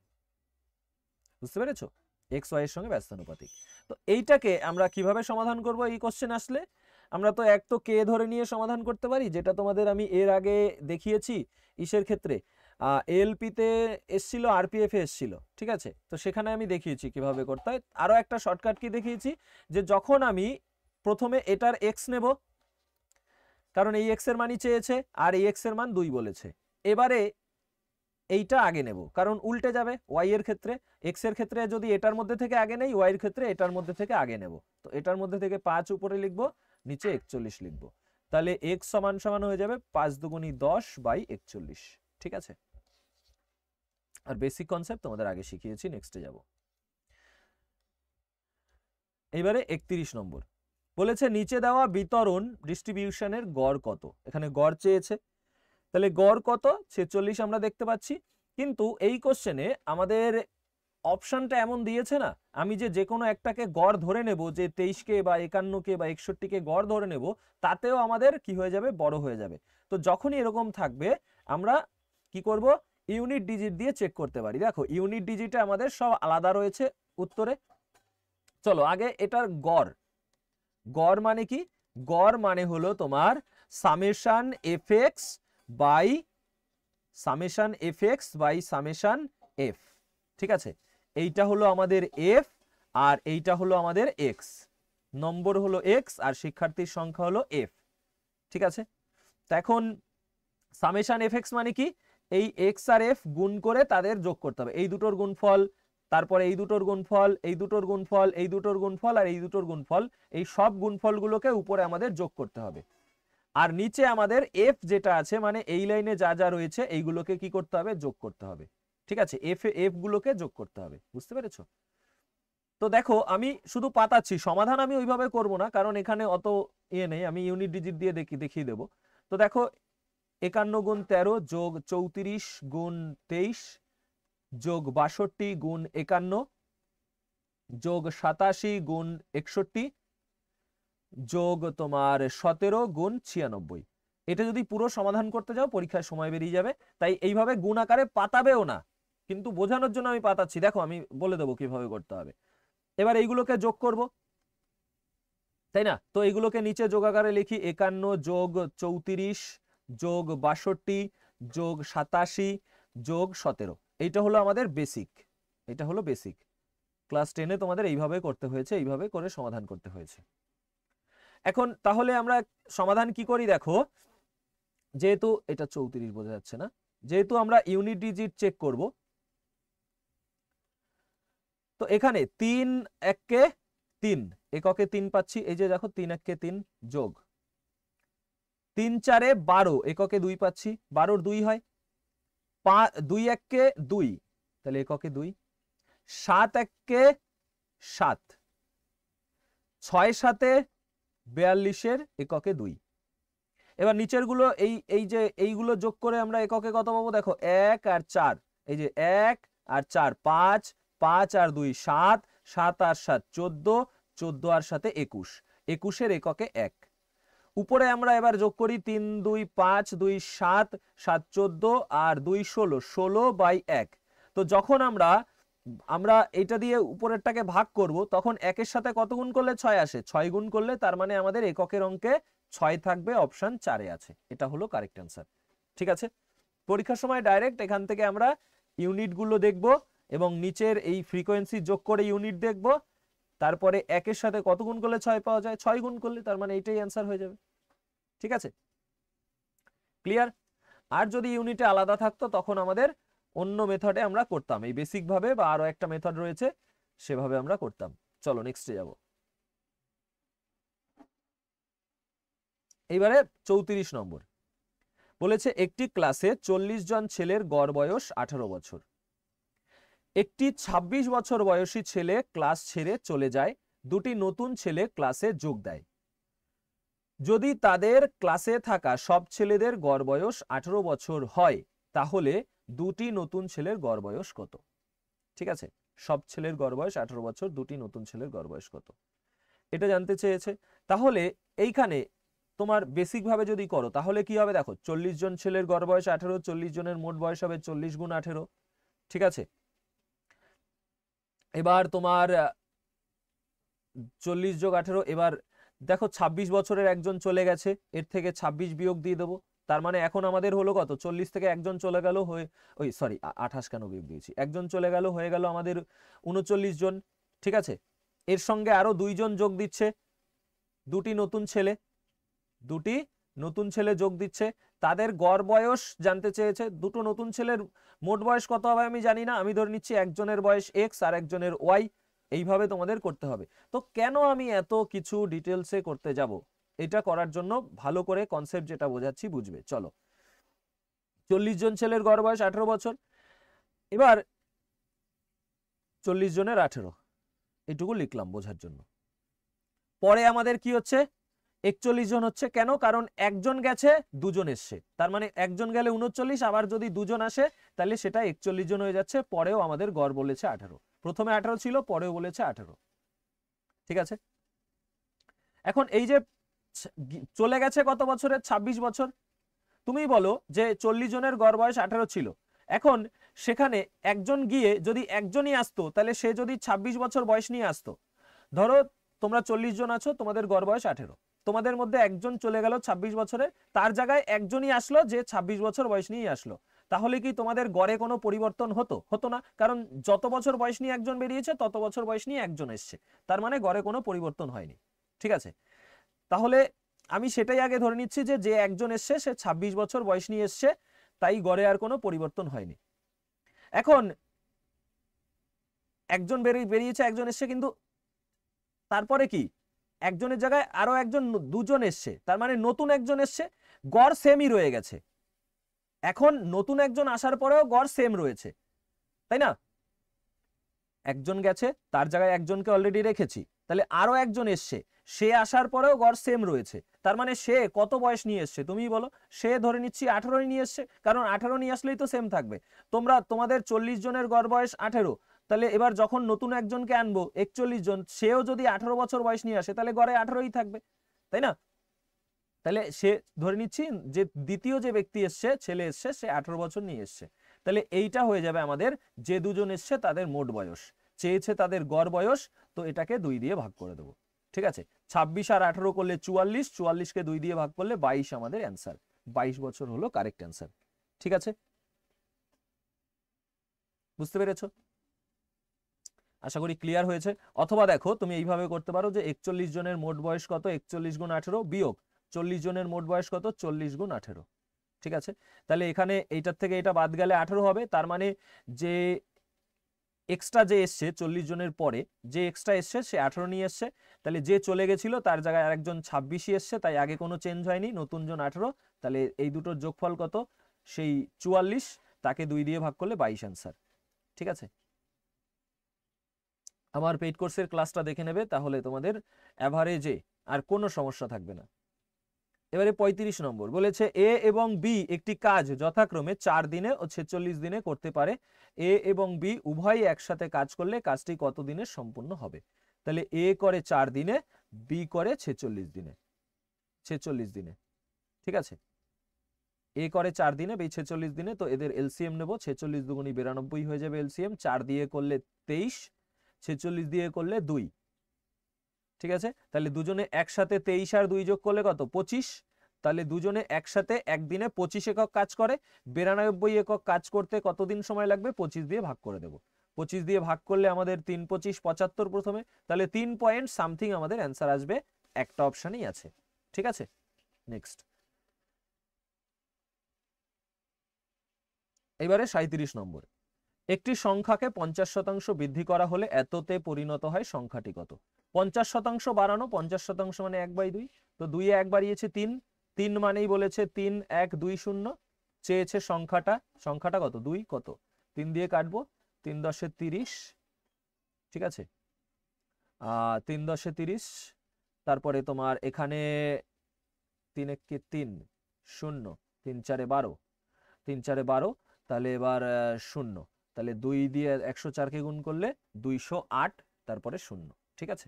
বুঝতে পেরেছো? x y এর সঙ্গে ব্যস্তানুপাতিক। তো এইটাকে আমরা কিভাবে সমাধান করব? এই কোশ্চেন আসলে আমরা তো এক তো কে ধরে নিয়ে সমাধান করতে পারি, যেটা তোমাদের আমি এর আগে দেখিয়েছি ইসের ক্ষেত্রে, এএলপিতে এসছিল, আরপিএফ এ এসছিল। ঠিক আছে, তো সেখানে আমি দেখিয়েছি কিভাবে করতে হয়। আরও একটা শর্টকাট কি দেখিয়েছি, যে যখন আমি প্রথমে এটার এক্স নেব, কারণ এই এক্স এর মানই চেয়েছে, আর এই এক্স এর মান 2 বলেছে, এবারে এইটা আগে নেব, কারণ উল্টে যাবে ওয়াই এর ক্ষেত্রে। এক্স এর ক্ষেত্রে যদি এটার মধ্যে থেকে আগে নেই, ওয়াই এর ক্ষেত্রে এটার মধ্যে থেকে আগে নেব। তো এটার মধ্যে থেকে 5 উপরে লিখবো, নিচে 41 লিখবো, তাহলে x সমান সমান হয়ে যাবে 5 দুগুণী 10/41। ঠিক আছে, আর বেসিক কনসেপ্ট তোমাদের আগে শিখিয়েছি। নেক্সটে যাব, এবারে 31 নম্বর বলেছে নিচে দেওয়া বিতরণ ডিস্ট্রিবিউশনের গড় কত? এখানে গড় চেয়েছে, তাহলে গড় কত? 46 আমরা দেখতে পাচ্ছি, কিন্তু এই কোশ্চেনে আমাদের অপশনটা এমন দিয়েছে না, আমি যে কোনো একটাকে গড় ধরে নেব, যে 23কে বা 51কে বা 61কে গড় ধরে নেব, তাতেও আমাদের কি হয়ে যাবে? বড় হয়ে যাবে। তো যখনই এরকম থাকবে, আমরা কি করব? ইউনিট ডিজিট দিয়ে চেক করতে পারি। দেখো ইউনিট ডিজিটে আমাদের সব আলাদা রয়েছে উত্তরে। চলো আগে এটার গড়, গড় মানে কি? গড় মানে হলো তোমার summation f x by summation f. ঠিক আছে, এইটা হলো আমাদের এফ, আর এইটা হলো আমাদের এক্স। নম্বর হলো এক্স আর শিক্ষার্থীর সংখ্যা হলো এফ। ঠিক আছে, তো এখন সামেশন এফ এক্স মানে কি, এই এক্স আর এফ গুণ করে তাদের যোগ করতে হবে, এই দুটোর গুণফল, তারপরে এই দুটোর গুণফল, এই দুটোর গুণফল, এই দুটোর গুণফল আর এই দুটোর গুণফল, এই সব গুণফলগুলোকে উপরে আমাদের যোগ করতে হবে। আর নিচে আমাদের এফ যেটা আছে, মানে এই লাইনে যা যা রয়েছে এইগুলোকে কি করতে হবে, যোগ করতে হবে। ঠিক আছে, এফ গুলোকে যোগ করতে হবে, বুঝতে পেরেছো? তো দেখো আমি শুধু পাতাচ্ছি, সমাধান আমি ওইভাবে করব না, কারণ এখানে অত নেই, আমি ইউনিট ডিজিট দিয়ে দেখিয়ে দেবো। তো দেখো 51 গুণ 13 যোগ 34 গুণ 23 যোগ 62 গুণ 51 যোগ 87 গুণ 61 যোগ তোমার 17 গুণ 96। এটা যদি পুরো সমাধান করতে যাও পরীক্ষার সময় বেরিয়ে যাবে, তাই এইভাবে গুণ আকারে পাতাবেও না, কিন্তু বোঝানোর জন্য আমি পাতাচ্ছি। দেখো আমি বলে দেবো কিভাবে করতে হবে। এবার এইগুলোকে যোগ করব, তাই না? তো এইগুলোকে নিচে যোগ আকারে লিখি, 51 যোগ 34 যোগ 62 যোগ 87 যোগ 17। এইটা হলো আমাদের বেসিক, এটা হলো বেসিক। ক্লাস 10-এ তোমাদের এইভাবে করতে হয়েছে, এইভাবে করে সমাধান করতে হয়েছে। এখন তাহলে আমরা সমাধান কি করি দেখো, যেহেতু এটা 34 বোঝা যাচ্ছে না, যেহেতু আমরা ইউনিট ডিজিট চেক করব, তো এখানে 3 এককে 3 এককে 3 পাচ্ছি, এই যে দেখো 3 এককে 3 যোগ 3 4 12 এককে 2 পাচ্ছি, 12 2 হয়, 2 এককে 2 তাহলে এককে 2, 7 এককে 7, 6 7 42 এককে 2। এবার নিচের গুলো এই যে এইগুলো যোগ করে আমরা এককে কত পাবো দেখো, 1 আর 4, এই যে 1 আর 4 5, 5 আর 2 7, 7 আর 7 14, 14 আর 7 21, 21-এর এককে 1। উপরে আমরা এবার যোগ করি 3 2 5 2 7, 7 14 আর 2 16, 16/1। তো যখন আমরা এটা দিয়ে উপরেরটাকে ভাগ করব, তখন 1-এর সাথে কত গুণ করলে 6 আসে, 6 গুণ করলে, তার মানে আমাদের এককের অঙ্কে 6 থাকবে, অপশন 4-এ আছে। এটা হলো কারেক্ট অ্যান্সার। ঠিক আছে, পরীক্ষার সময় ডাইরেক্ট এখান থেকে আমরা ইউনিট গুলো দেখব এবং নিচের এই ফ্রিকোয়েন্সি যোগ করে ইউনিট দেখব, তারপরে 1-এর সাথে কত গুণ করলে 6 পাওয়া যায়, 6 গুণ করলে, তার মানে এইটাই অ্যান্সার হয়ে যাবে। ঠিক আছে, ক্লিয়ার? আর যদি ইউনিটে আলাদা থাকতো তখন আমাদের অন্য মেথডে আমরা করতাম, এই বেসিক ভাবে বা আরো একটা মেথড রয়েছে সেভাবে আমরা করতাম। চলো নেক্সটে যাব। এইবারে 34 নম্বর বলেছে, একটি ক্লাসে 40 জন ছেলের গড় বয়স 18 বছর। একটি 26 বছর বয়সী ছেলে ক্লাস ছেড়ে চলে যায়, দুটি নতুন ছেলে ক্লাসে যোগ দেয়। যদি তাদের ক্লাসে থাকা সব ছেলেদের গড় বয়স 18 বছর হয়, তাহলে দুটি নতুন ছেলের গড় বয়স কত? ঠিক আছে, সব ছেলের গড় বয়স 18 বছর, দুটি নতুন ছেলের গড় বয়স কত, এটা জানতে চেয়েছে। তাহলে এইখানে তোমার বেসিক ভাবে যদি করো তাহলে কি হবে দেখো, 40 জন ছেলের গড় বয়স 18, 40 জনের মোট বয়স হবে 40 গুণ 18। ঠিক আছে, এবার তোমার 40 যোগ 18, এবার দেখো 26 বছরের একজন চলে গেছে, এর থেকে 26 বিয়োগ দিয়ে দেবো, তার মানে এখন আমাদের হলো কত, 40 থেকে একজন চলে গেল, হয়ে ওই সরি 28 কেন বিয়োগ দিয়েছি, একজন চলে গেল, হয়ে গেল আমাদের 39 জন। ঠিক আছে, এর সঙ্গে আরো 2 জন যোগ দিচ্ছে, দুটি নতুন ছেলে যোগ দিচ্ছে, তাদের গড় বয়স জানতে চেয়েছে। দুটো নতুন ছেলের মোট বয়স কত হবে আমি জানি না, আমি ধরে নিচ্ছি একজনের বয়স x আর একজনের y, এইভাবে তোমাদের করতে হবে। তো কেন আমি এত কিছু ডিটেলসে করতে যাব, এটা করার জন্য ভালো করে কনসেপ্ট যেটা বোঝাচ্ছি বুঝবে। চলো, 40 জন ছেলের গড় বয়স 18 বছর, এবার 40 জনের 18, এটুকু লিখলাম বোঝার জন্য। পরে আমাদের কি হচ্ছে, 41 জন হচ্ছে, কেন, কারণ একজন গেছে দুজন এসছে, তার মানে একজন গেলে 39, আবার যদি দুজন আসে তাহলে সেটা 41 জন হয়ে যাচ্ছে। পরেও আমাদের গড় বলেছে 18, প্রথমে 18 ছিল, পরেও বলেছে 18। ঠিক আছে, এখন এই যে চলে গেছে কত বছরের, 26 বছর, তুমি বলো যে 40 জনের গড় বয়স 18 ছিল, এখন সেখানে একজন গিয়ে যদি একজনই আসতো, তাহলে সে যদি 26 বছর বয়স নিয়ে আসতো, ধরো তোমরা 40 জন আছো, তোমাদের গড় বয়স 18, তোমাদের মধ্যে একজন চলে গেল 26 বছরে, তার জায়গায় একজনই আসলো যে 26 বছর বয়স নিয়ে আসলো, তাহলে কি তোমাদের গড়ে কোনো পরিবর্তন হতো? হতো না, কারণ যত বছর বয়স নিয়ে একজন বেরিয়েছে তত বছর বয়স নিয়ে একজন এসছে, তার মানে গড়ে কোনো পরিবর্তন হয়নি। ঠিক আছে, তাহলে আমি সেটাই আগে ধরে নিচ্ছি যে যে একজন এসছে সে 26 বছর বয়স নিয়ে এসছে, তাই গড়ে আর কোনো পরিবর্তন হয়নি। এখন একজন বেরিয়েছে একজন এসছে, কিন্তু তারপরে কি একজনের জায়গায় আরো একজন দুজন এসছে, তার মানে নতুন একজন এসছে, গড় সেমই রয়ে গেছে। এখন নতুন একজন আসার পরেও গড় সেম রয়েছে, তাই না? একজন গেছে, তার জায়গায় একজনকে অলরেডি রেখেছি, তাহলে আরো একজন এসছে, সে আসার পরেও গড় সেম রয়েছে, তার মানে সে কত বয়স নিয়ে এসছে তুমি বলো? সে ধরে নিচ্ছি 18 নিয়ে এসছে, কারণ 18 নিয়ে আসলেই তো সেম থাকবে। তোমাদের 40 জনের গড় বয়স 18, তাহলে এবার যখন নতুন একজনকে আনবো 41 জন, সেও যদি 18 বছর বয়স নিয়ে আসে তাহলে গড়ে 18ই থাকবে, তাই না? তাহলে সে ধরে নিচ্ছি যে দ্বিতীয় যে ব্যক্তি এসছে, ছেলে এসছে, সে 18 বছর নিয়ে এসছে, তাহলে এইটা হয়ে যাবে আমাদের যে দুজন এসছে তাদের মোট বয়স, চেয়েছে তাদের গড় বয়স, তো এটাকে 2 দিয়ে ভাগ করে দেবো। ঠিক আছে, 26 আর 18 করলে 44, 44কে 2 দিয়ে ভাগ করলে 22 আমাদের অ্যান্সার, 22 বছর হলো কারেক্ট অ্যান্সার। ঠিক আছে, বুঝতে পেরেছো? আশা করি ক্লিয়ার হয়েছে। অথবা দেখো তুমি এইভাবে করতে পারো যে 41 জনের মোট বয়স কত, 41 গুণ 18 বিয়োগ 40 জনের মোট বয়স কত, 40 গুণ 18। ঠিক আছে, তাহলে এখানে এইটার থেকে এটা বাদ গেলে 18 হবে, তার মানে যে এক্সট্রা যে এসছে 40 জনের পরে যে এক্সট্রা এসছে সে 18 নিয়ে এসছে, তাহলে যে চলে গেছিল তার জায়গায় আরেকজন 26ই এসছে, তাই আগে কোনো চেঞ্জ হয়নি, নতুন জন 18, তাহলে এই দুটোর যোগফল কত, সেই 44, তাকে 2 দিয়ে ভাগ করলে 22 অ্যান্সার। ঠিক আছে, আমার পেইড কোর্সের ক্লাসটা দেখে নেবে, তাহলে তোমাদের অ্যাভারেজে আর কোনো সমস্যা থাকবে না। এবারে 35 নম্বর বলেছে এ এবং বি একটি কাজ যথাক্রমে 4 দিনে ও 46 দিনে করতে পারে। এ এবং বি উভয়ই একসাথে কাজ করলে কাজটি কত দিনে সম্পূর্ণ হবে? তাহলে এ করে 4 দিনে, বি করে 46 দিনে, 46 দিনে। ঠিক আছে, এ করে 4 দিনে, বি 46 দিনে, তো এদের এলসিএম নেব, 46 দুগুণী 92 হয়ে যাবে এলসিএম, 4 দিয়ে করলে 23, 46 দিয়ে করলে 2। ঠিক আছে, তাহলে দুজনে একসাথে 23 আর 2 যোগ করলে কত, 25, তাহলে দুজনে একসাথে একদিনে 25 একক কাজ করে, 92 একক কাজ করতে কতদিন সময় লাগবে, 25 দিয়ে ভাগ করে দেব, 25 দিয়ে ভাগ করলে আমাদের 3 25 75 প্রথমে, তাহলে 3 পয়েন্ট সামথিং আমাদের অ্যান্সার আসবে, একটা অপশনই আছে। ঠিক আছে, নেক্সট। এবারে 37 নম্বর, একটি সংখ্যাকে 50% বৃদ্ধি করা হলে এততে পরিণত হয় সংখ্যাটি কত? 50% বাড়ানো, 50% মানে 1/2, তো 2 এ 1 বাড়িয়েছে 3, 3 মানেই বলেছে 3 1 2 0, চেয়েছে সংখ্যাটা কত, 2 কত, 3 দিয়ে কাটবো, 3 10 30। ঠিক আছে, 3 10 30, তারপরে তোমার এখানে 3 1 3 0, 3 4 12, 3 4 12, তাহলে এবার 0, তাহলে 2 দিয়ে 104কে গুণ করলে 208, তারপরে 0। ঠিক আছে,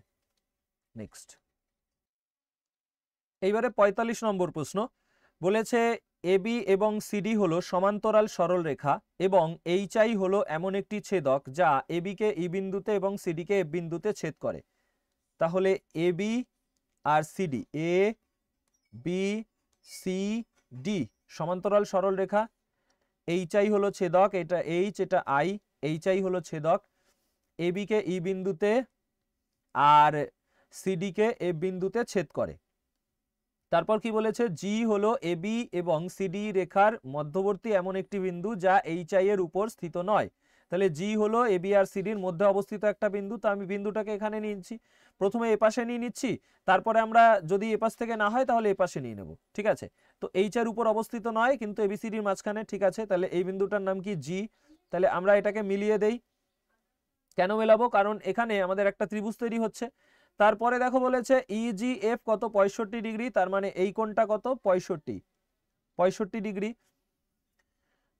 নেক্সট। এইবারে 45 নম্বর প্রশ্ন বলেছে এবি এবং সিডি হলো সমান্তরাল সরল রেখা এবং এইচআই হলো এমন একটি ছেদক যা এবি কে ই বিন্দুতে এবং সিডি কে এফ বিন্দুতে ছেদ করে। তাহলে AB R CD, A B C D সমান্তরাল সরল রেখা, এইচআই হলো ছেদক, এটা এইচ এটা আই, এইচআই হলো ছেদক, এবি কে ই বিন্দুতে আর সিডি কে এফ বিন্দুতে ছেদ করে। তারপর কি বলেছে, জি হলো এবি এবং সিডি রেখার মধ্যবর্তী এমন একটি বিন্দু যা এইচআই এর উপর স্থিত নয়। তাহলে জি হলো এবি আর সিডির মধ্যে অবস্থিত একটা বিন্দু, তো আমি বিন্দুটাকে এখানে নিচ্ছি, প্রথমে এপাশে নিয়ে নিচ্ছি, তারপরে আমরা যদি এপাশ থেকে না হয় তাহলে এপাশে নিয়ে নেব। ঠিক আছে, তো এইচ এর উপর অবস্থিত নয় কিন্তু এবিসিডির মাঝখানে। ঠিক আছে, তাহলে এই বিন্দুটার নাম কি, জি। তাহলে আমরা এটাকে মিলিয়ে দেই, কেন মেলাবো, কারণ এখানে আমাদের একটা ত্রিভুজ তৈরি হচ্ছে। তারপরে দেখো বলেছে ইজিএফ কত, 65 ডিগ্রি, তার মানে এই কোণটা কত, 65 ডিগ্রি।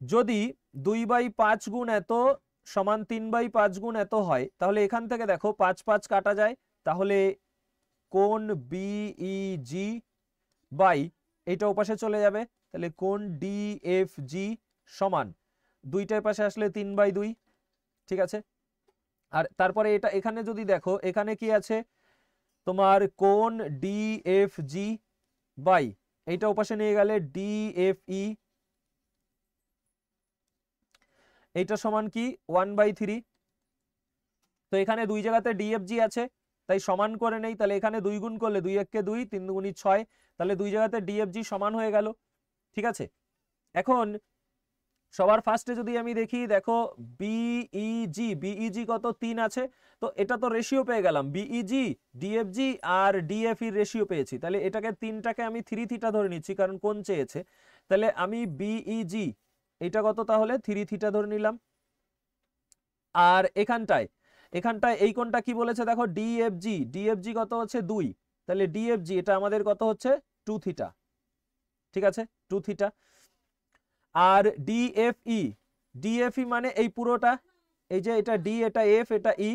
যদি 2/5 গুণ এত সমান 3/5 গুণ এত হয়, তাহলে এখান থেকে দেখো 5 5 কাটা যায়, তাহলে কোণ বিইজি বাই এইটা ওপাশে চলে যাবে, তাহলে কোণ ডিএফজি সমান 2টার পাশে আসলে 3/2। ঠিক আছে, আর তারপরে এটা এখানে যদি দেখো এখানে কি আছে, তোমার কোণ ডিএফজি বাই এইটা ওপাশে নিয়ে গেলে ডিএফই এইটা সমান কি 1/3। তো এখানে দুই জায়গাতে ডিএফজি আছে, তাই সমান করে নেই। তাহলে এখানে 2 গুণ করলে 2 × 1 = 2, 3 × 2 = 6, তাহলে দুই জায়গাতে ডিএফজি সমান হয়ে গেল। ঠিক আছে, এখন সবার ফার্স্টে যদি আমি দেখি, দেখো বিইজি কত 3 আছে, তো এটা তো রেশিও পেয়ে গেলাম, বিইজি ডিএফজি আর ডিএফ এর রেশিও পেয়েছি। তাহলে এটাকে 3টাকে আমি 3 থিটা ধরে নিচ্ছি, কারণ কোণ চেয়েছে। তাহলে আমি বিইজি এটা কত, তাহলে 3 থিটা ধরে নিলাম। আর এখানটায় এই কোণটা কি বলেছে দেখো, ডিএফজি কত হচ্ছে 2, তাহলে ডিএফজি এটা আমাদের কত হচ্ছে 2 থিটা। ঠিক আছে, 2 থিটা। আর ডিএফই মানে এই পুরোটা, এই যে এটা ডি, এটা এফ, এটা ই,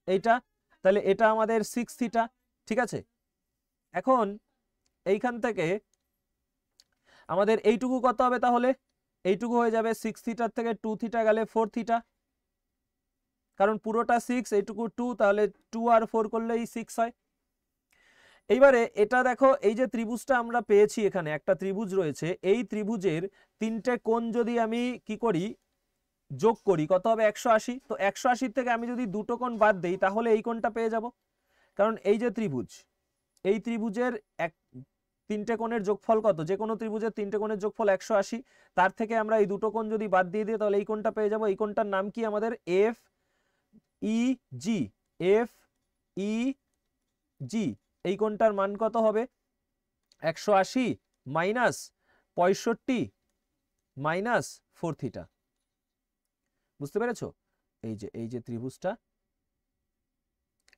এইটা, তাহলে এটা আমাদের 6 থিটা। ঠিক আছে, এখন এইখান থেকে আমাদের এইটুকু কত হবে, তাহলে এইটুকু হয়ে যাবে 6 থিটার থেকে 2 থিটা গেলে 4 থিটা, কারণ পুরোটা 6, এইটুকু 2, তাহলে 2 আর 4 করলেই 6 হয়। এইবারে এটা দেখো, এই যে ত্রিভুজটা আমরা পেয়েছি, এখানে একটা ত্রিভুজ রয়েছে, এই ত্রিভুজের 3টে কোণ যদি আমি কি করি, যোগ করি, কত হবে 180। তো 180 থেকে আমি যদি দুটো কোণ বাদ দেই, তাহলে এই কোণটা পেয়ে যাব, কারণ এই যে ত্রিভুজ, এই ত্রিভুজের 3টে কোণের যোগফল কত, যে কোনো ত্রিভুজের 3টে কোণের যোগফল 180, তার থেকে আমরা এই দুটো কোণ যদি বাদ দিয়ে দিই, তাহলে এই কোণটা পেয়ে যাব। এই কোণটার নাম কি আমাদের এফ ই জি। এই কোণটার মান কত হবে 180 মাইনাস 65 মাইনাস 4 থিটা। বুঝতে পেরেছো? এই যে ত্রিভুজটা,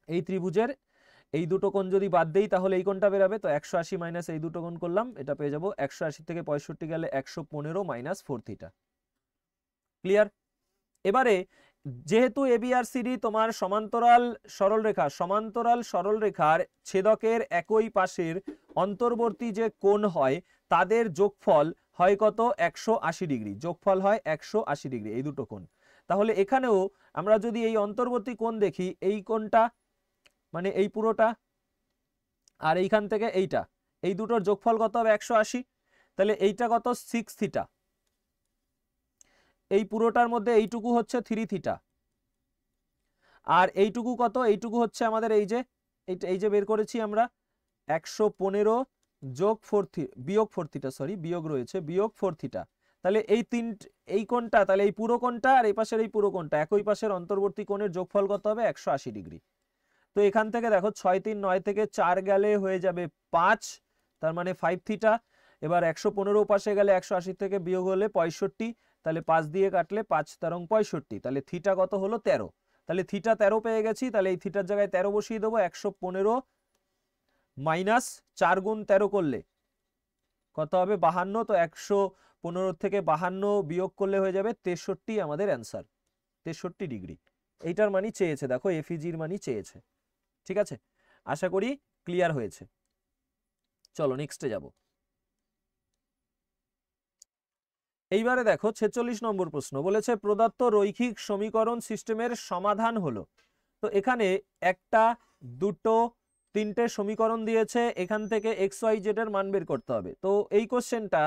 এই ত্রিভুজের এই দুটো কোণ যদি বাদ দেই, তাহলে এই কোণটা বেরাবে। তো 180 মাইনাস এই দুটো কোণ করলাম, এটা পেয়ে যাব 180 থেকে 65 গেলে 115 মাইনাস 4 থিটা। ক্লিয়ার? এবারে যেহেতু এবি আর সিডি তোমার সমান্তরাল সরলরেখার ছেদকের একই পাশের অন্তর্বর্তী যে কোণ হয়, তাদের যোগফল হয় কত 180 ডিগ্রি, যোগফল হয় 180 ডিগ্রি এই দুটো কোণ। তাহলে এখানেও আমরা যদি এই অন্তর্বর্তী কোণ দেখি, এই কোণটা মানে এই পুরোটা, আর এইখান থেকে এইটা, এই দুটোর যোগফল কত হবে 180, তাহলে এইটা কত 6 থিটা, এই পুরোটার মধ্যে এইটুকু হচ্ছে 3 থিটা, আর এইটুকু কত, এইটুকু হচ্ছে আমাদের এই যে বের করেছি আমরা 115 যোগ 4 বিয়োগ 4 থিটা, সরি বিয়োগ রয়েছে, বিয়োগ 4 থিটা। তাহলে এই কোণটা, তাহলে এই পুরো কোণটা আর এই পাশের এই পুরো কোণটা, একই পাশের অন্তর্বর্তী কোণের যোগফল কত হবে 180 ডিগ্রি। তো এখান থেকে দেখো 6 3 9 থেকে 4 গেলে হয়ে যাবে 5, তার মানে 5 থিটা। এবার 115 পাশে গেলে 180 থেকে বিয়োগ হলে 65, তাহলে 5 দিয়ে কাটলে 5 তেরং 65, তাহলে থিটা কত হলো 13। তাহলে থিটা 13 পেয়ে গেছি, তাহলে এই থিটার জায়গায় 13 বসিয়ে দেবো। 115 মাইনাস 4 গুণ 13 করলে কত হবে 52, তো 115 থেকে 52 বিয়োগ করলে হয়ে যাবে 63, আমাদের অ্যান্সার 63 ডিগ্রি। এইটার মানই চেয়েছে, দেখো এফইজির মানই চেয়েছে। ঠিক আছে, আশা করি ক্লিয়ার হয়েছে। চলো নেক্সটে যাব। এইবারে দেখো 46 নম্বর প্রশ্ন বলেছে, প্রদত্ত রৈখিক সমীকরণ সিস্টেমের সমাধান হলো। তো এখানে একটা, দুটো, তিনটে সমীকরণ দিয়েছে, এখান থেকে এক্স ওয়াই জেড এর মান বের করতে হবে। তো এই কোশ্চেনটা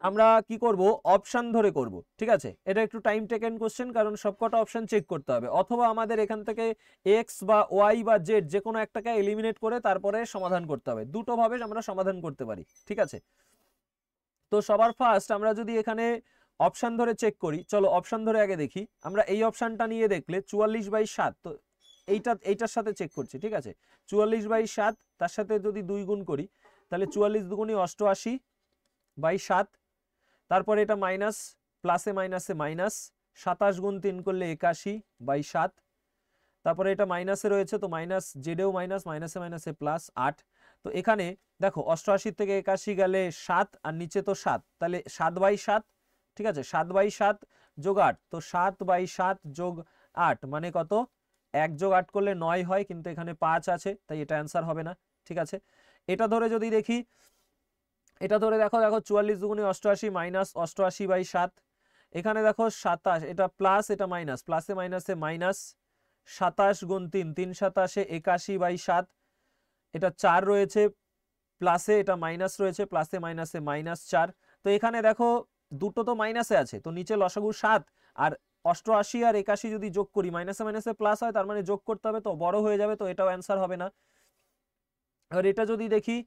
আমরা কি করব, অপশন ধরে করব। ঠিক আছে, এটা একটু টাইম টেকেন কোশ্চেন, কারণ সবকটা অপশন চেক করতে হবে, অথবা আমাদের এখান থেকে এক্স বা ওয়াই বা জেড যে কোনো একটাকে এলিমিনেট করে তারপরে সমাধান করতে হবে। দুটো ভাবে আমরা সমাধান করতে পারি। ঠিক আছে, তো সবার ফার্স্ট আমরা যদি এখানে অপশন ধরে চেক করি, চলো অপশন ধরে আগে দেখি। আমরা এই অপশনটা নিয়ে দেখলে 44/7, তো এইটার সাথে চেক করছি। ঠিক আছে, 44/7 তার সাথে যদি 2 গুণ করি, তাহলে 44 দুগুণী 88/7, তারপরে এটা মাইনাস, প্লাসে মাইনাসে মাইনাস, 27 গুণ 3 করলে 81/7, তারপরে এটা মাইনাসে রয়েছে, তো মাইনাস জেডেও মাইনাস, মাইনাসে মাইনাসে প্লাস 8। তো এখানে দেখো 88 থেকে 81 গেলে 7, আর নিচে তো 7, তাহলে 7/7। ঠিক আছে, 7/7 যোগ 8, তো 7/7 যোগ 8 মানে কত, 1 যোগ 8 করলে 9 হয়, কিন্তু এখানে 5 আছে, তাই এটা অ্যান্সার হবে না। ঠিক আছে, এটা ধরে যদি দেখি, এটা ধরে দেখো 44 দুগুণী 88 মাইনাস 88/7, এখানে দেখো 27, এটা প্লাস এটা মাইনাস, প্লাসে মাইনাসে মাইনাস, 27 গুণ 3, 3 27 81/7, এটা 4 রয়েছে প্লাসে, এটা মাইনাস রয়েছে, প্লাসে মাইনাসে মাইনাস 4। তো এখানে দেখো দুটো তো মাইনাসে আছে, তো নিচে লসাগু 7, আর 88 আর 81 যদি যোগ করি মাইনাসে মাইনাসে প্লাস হয়, তার মানে যোগ করতে হবে, তো বড় হয়ে যাবে, তো এটাও অ্যান্সার হবে না। আর এটা যদি দেখি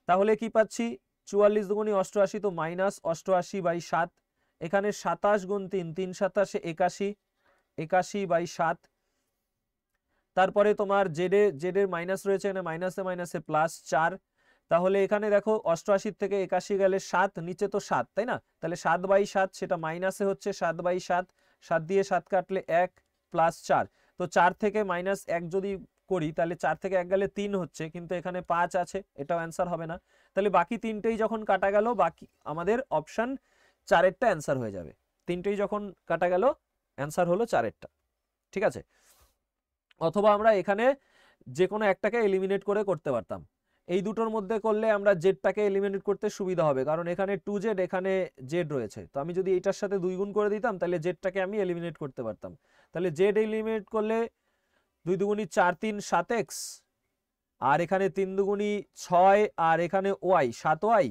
তাহলে কি পাচ্ছি, 44 দুগুণী 88, তো -88/7, এখানে 27 গুণ 3, 3 27 81, 81/7। তারপরে তোমার জেডের মাইনাস রয়েছে, এখানে মাইনাসে মাইনাসে +4, তাহলে এখানে দেখো 88 থেকে 81 গেলে 7, নিচে তো 7 তাই না, তাহলে 7/7, সেটা মাইনাসে হচ্ছে 7/7, 7 দিয়ে 7 কাটলে 1 +4, তো 4 থেকে -1 যদি করি তাহলে 4 থেকে 1 গেলে 3 হচ্ছে, কিন্তু এখানে 5 আছে, এটাও অ্যান্সার হবে না। তাহলে বাকি তিনটেই যখন কাটা গেল, বাকি আমাদের অপশন 4-এরটা অ্যান্সার হয়ে যাবে। তিনটেই যখন কাটা গেল অ্যান্সার হলো 4-এরটা, ঠিক আছে। অথবা আমরা এখানে যে কোনো একটাকে এলিমিনেট করে করতে পারতাম। এই দুটোর মধ্যে করলে আমরা জেডটাকে এলিমিনেট করতে সুবিধা হবে, কারণ এখানে 2z, এখানে জেড রয়েছে, তো আমি যদি এইটার সাথে 2 গুণ করে দিতাম তাহলে জেডটাকে আমি এলিমিনেট করতে পারতাম। তাহলে জেড এলিমিনেট করলে 2 দুগুণী 4, 3 7x, আর এখানে 3 দুগুণী 6, আর এখানে y 7y,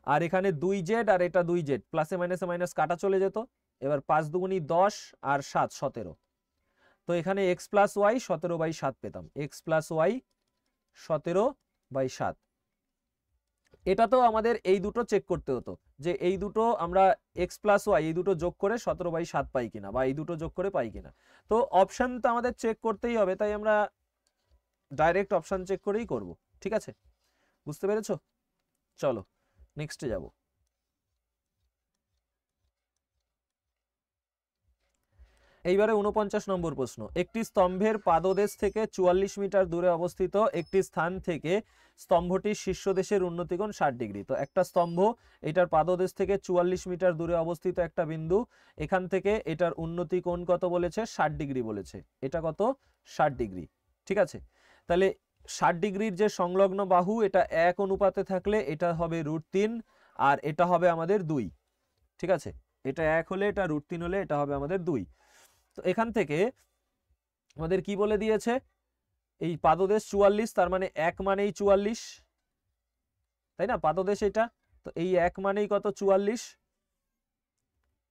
আর এখানে 2z, আর এটা 2z, প্লাসে মাইনাসে মাইনাস কাটা চলে যেত। এবার 5 দুগুণী 10 আর 7 17, তো এখানে x + y 17/7 পেতাম, x + y 17/7। এটা তো আমাদের এই দুটো চেক করতে হতো যে এই দুটো আমরা x + y এই দুটো যোগ করে 17/7 পাই কিনা, বা এই দুটো যোগ করে পাই কিনা। তো অপশন তো আমাদের চেক করতেই হবে, তাই আমরা ডাইরেক্ট অপশন চেক করেই করব, ঠিক আছে, বুঝতে পেরেছো? চলো নেক্সটে যাব। এইবারে 49 নম্বর প্রশ্ন, একটি স্তম্ভের পাদদেশ থেকে 44 মিটার দূরে অবস্থিত একটি স্থান থেকে স্তম্ভটির শীর্ষদেশের উন্নতিকোণ 60 ডিগ্রি। তো একটা স্তম্ভ, এটার পাদদেশ থেকে 44 মিটার দূরে অবস্থিত একটা বিন্দু, এখান থেকে এটার উন্নতি কোণ কত বলেছে, 60 ডিগ্রি বলেছে। এটা কত, 60 ডিগ্রি, ঠিক আছে। তাহলে 60 ডিগ্রির যে সংলগ্ন বাহু, এটা 1 অনুপাতে থাকলে এটা হবে √3, আর এটা হবে আমাদের 2, ঠিক আছে। এটা 1 হলে, এটা √3 হলে, এটা হবে আমাদের 2। তো এখান থেকে আমাদের কি বলে দিয়েছে, এই পাদদেশ 44, তার মানে 1 মানেই 44, তাই না, পাদদেশ এটা, তো এই 1 মানেই কত, 44।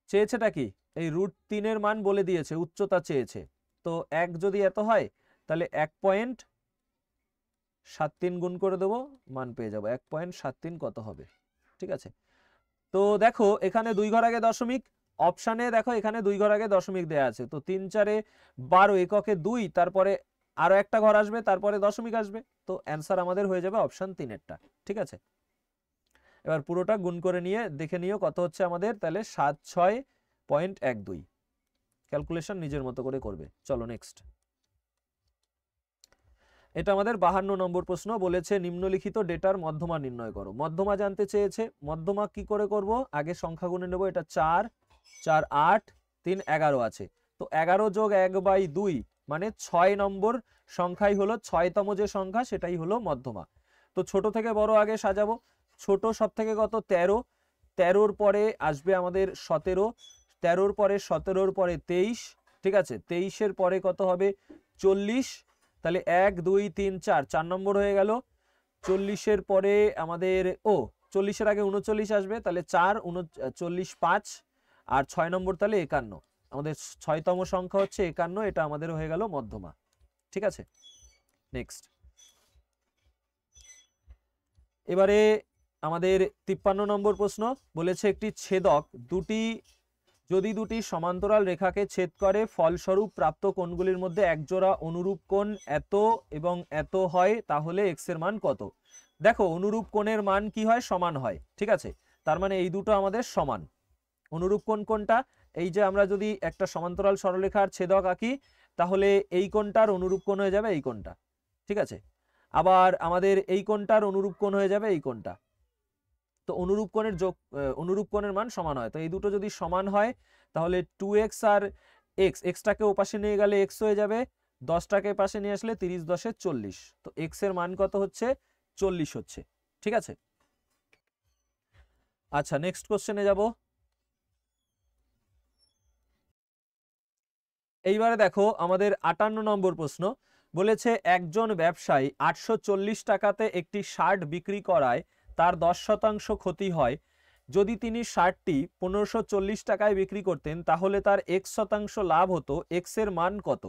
চেয়েছেটা কি, এই √3 এর মান বলে দিয়েছে, উচ্চতা চেয়েছে, তো 1 যদি এত হয় তাহলে 1.73 গুণ করে দেবো, মান পেয়ে যাবো 1.73 কত হবে, ঠিক আছে। তো দেখো এখানে 2 ঘর আগে দশমিক, অপশানে দেখো এখানে 2 ঘর আগে দশমিক দেয়া আছে, তো 3 4 12 এককে 2, তারপরে আরো একটা ঘর আসবে, তারপরে দশমিক আসবে, তো অ্যান্সার আমাদের হয়ে যাবে অপশন 3-এরটা, ঠিক আছে। এবার পুরোটা গুণ করে নিয়ে দেখে নিও কত হচ্ছে আমাদের, তাহলে 76.12। ক্যালকুলেশন নিজের মতো করে করবে। চলো নেক্সট। এটা আমাদের 52 নম্বর প্রশ্ন, বলেছে নিম্নলিখিত ডেটার মধ্যমা নির্ণয় করো। মধ্যমা জানতে চেয়েছে, মধ্যমা কি করে করব, আগে সংখ্যা গুণে নেব, এটা 4 4 8 3 11 আছে, তো 11 যোগ 1/2 মানে 6 নম্বর সংখ্যাই হলো 6তম যে সংখ্যা, সেটাই হলো মধ্যমা। তো ছোট থেকে বড় আগে সাজাবো, ছোট সব থেকে কত, 13, 13-র পরে আসবে আমাদের 17, 13-র পরে 17-র পরে 23, ঠিক আছে, 23-এর পরে কত হবে, 40, তাহলে 1 2 3 4 4 নম্বর হয়ে গেল। 40-এর পরে আমাদের 40-এর আগে 39 আসবে, তাহলে 4 39 5, আর 6 নম্বর তাহলে 51, আমাদের 6তম সংখ্যা হচ্ছে 51, এটা আমাদের হয়ে গেল মধ্যমা, ঠিক আছে। নেক্সট, এবারে আমাদের 53 নম্বর প্রশ্ন, বলেছে একটি ছেদক যদি দুটি সমান্তরাল রেখাকে ছেদ করে, ফলস্বরূপ প্রাপ্ত কোণগুলির মধ্যে একজোড়া অনুরূপ কোণ এত এবং এত হয়, তাহলে x এর মান কত। দেখো অনুরূপ কোণের মান কি হয়, সমান হয়, ঠিক আছে, তার মানে এই দুটো আমাদের সমান। অনুরূপ কোণ কোনটা, এই যে আমরা যদি একটা সমান্তরাল সরলরেখার ছেদক আঁকি, তাহলে এই কোণটার অনুরূপ কোণ হয়ে যাবে এই কোণটা, ঠিক আছে। আবার আমাদের এই কোণটার অনুরূপ কোণ হয়ে যাবে এই কোণটা। তো অনুরূপ কোণের মান সমান হয়, তো এই দুটো যদি সমান হয় তাহলে 2x আর xটাকে ওপাশে নিয়ে গেলে x হয়ে যাবে, 10টাকে পাশে নিয়ে আসলে 30 10 40, তো x এর মান কত হচ্ছে, 40 হচ্ছে, ঠিক আছে। আচ্ছা নেক্সট কোশ্চেনে যাব। এইবারে দেখো আমাদের 58 নম্বর প্রশ্ন, বলেছে একজন ব্যবসায়ী 840 টাকাতে একটি শার্ট বিক্রি করায় তার 10% ক্ষতি হয়, যদি তিনি শার্টটি 1540 টাকায় বিক্রি করতেন তাহলে তার x% লাভ হতো, x এর মান কত?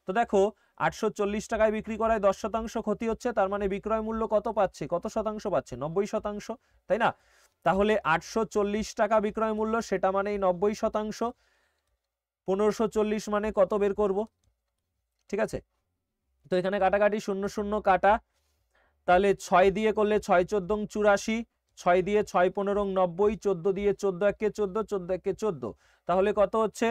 তো দেখো 840 টাকায় বিক্রি করায় 10% ক্ষতি হচ্ছে, তার মানে বিক্রয় মূল্য কত পাচ্ছে, কত শতাংশ পাচ্ছে, 90%, তাই না? তাহলে 840 টাকা বিক্রয় মূল্য, সেটা মানেই 90%। 1540 মানে কত বের করব, ঠিক আছে? তো এখানে কাটাকাটি, 0 0 কাটা, তাহলে 6 দিয়ে করলে 6 14 84, 6 দিয়ে 6 15 90, 14 দিয়ে 14 একে 14, 14 একে 14, তাহলে কত হচ্ছে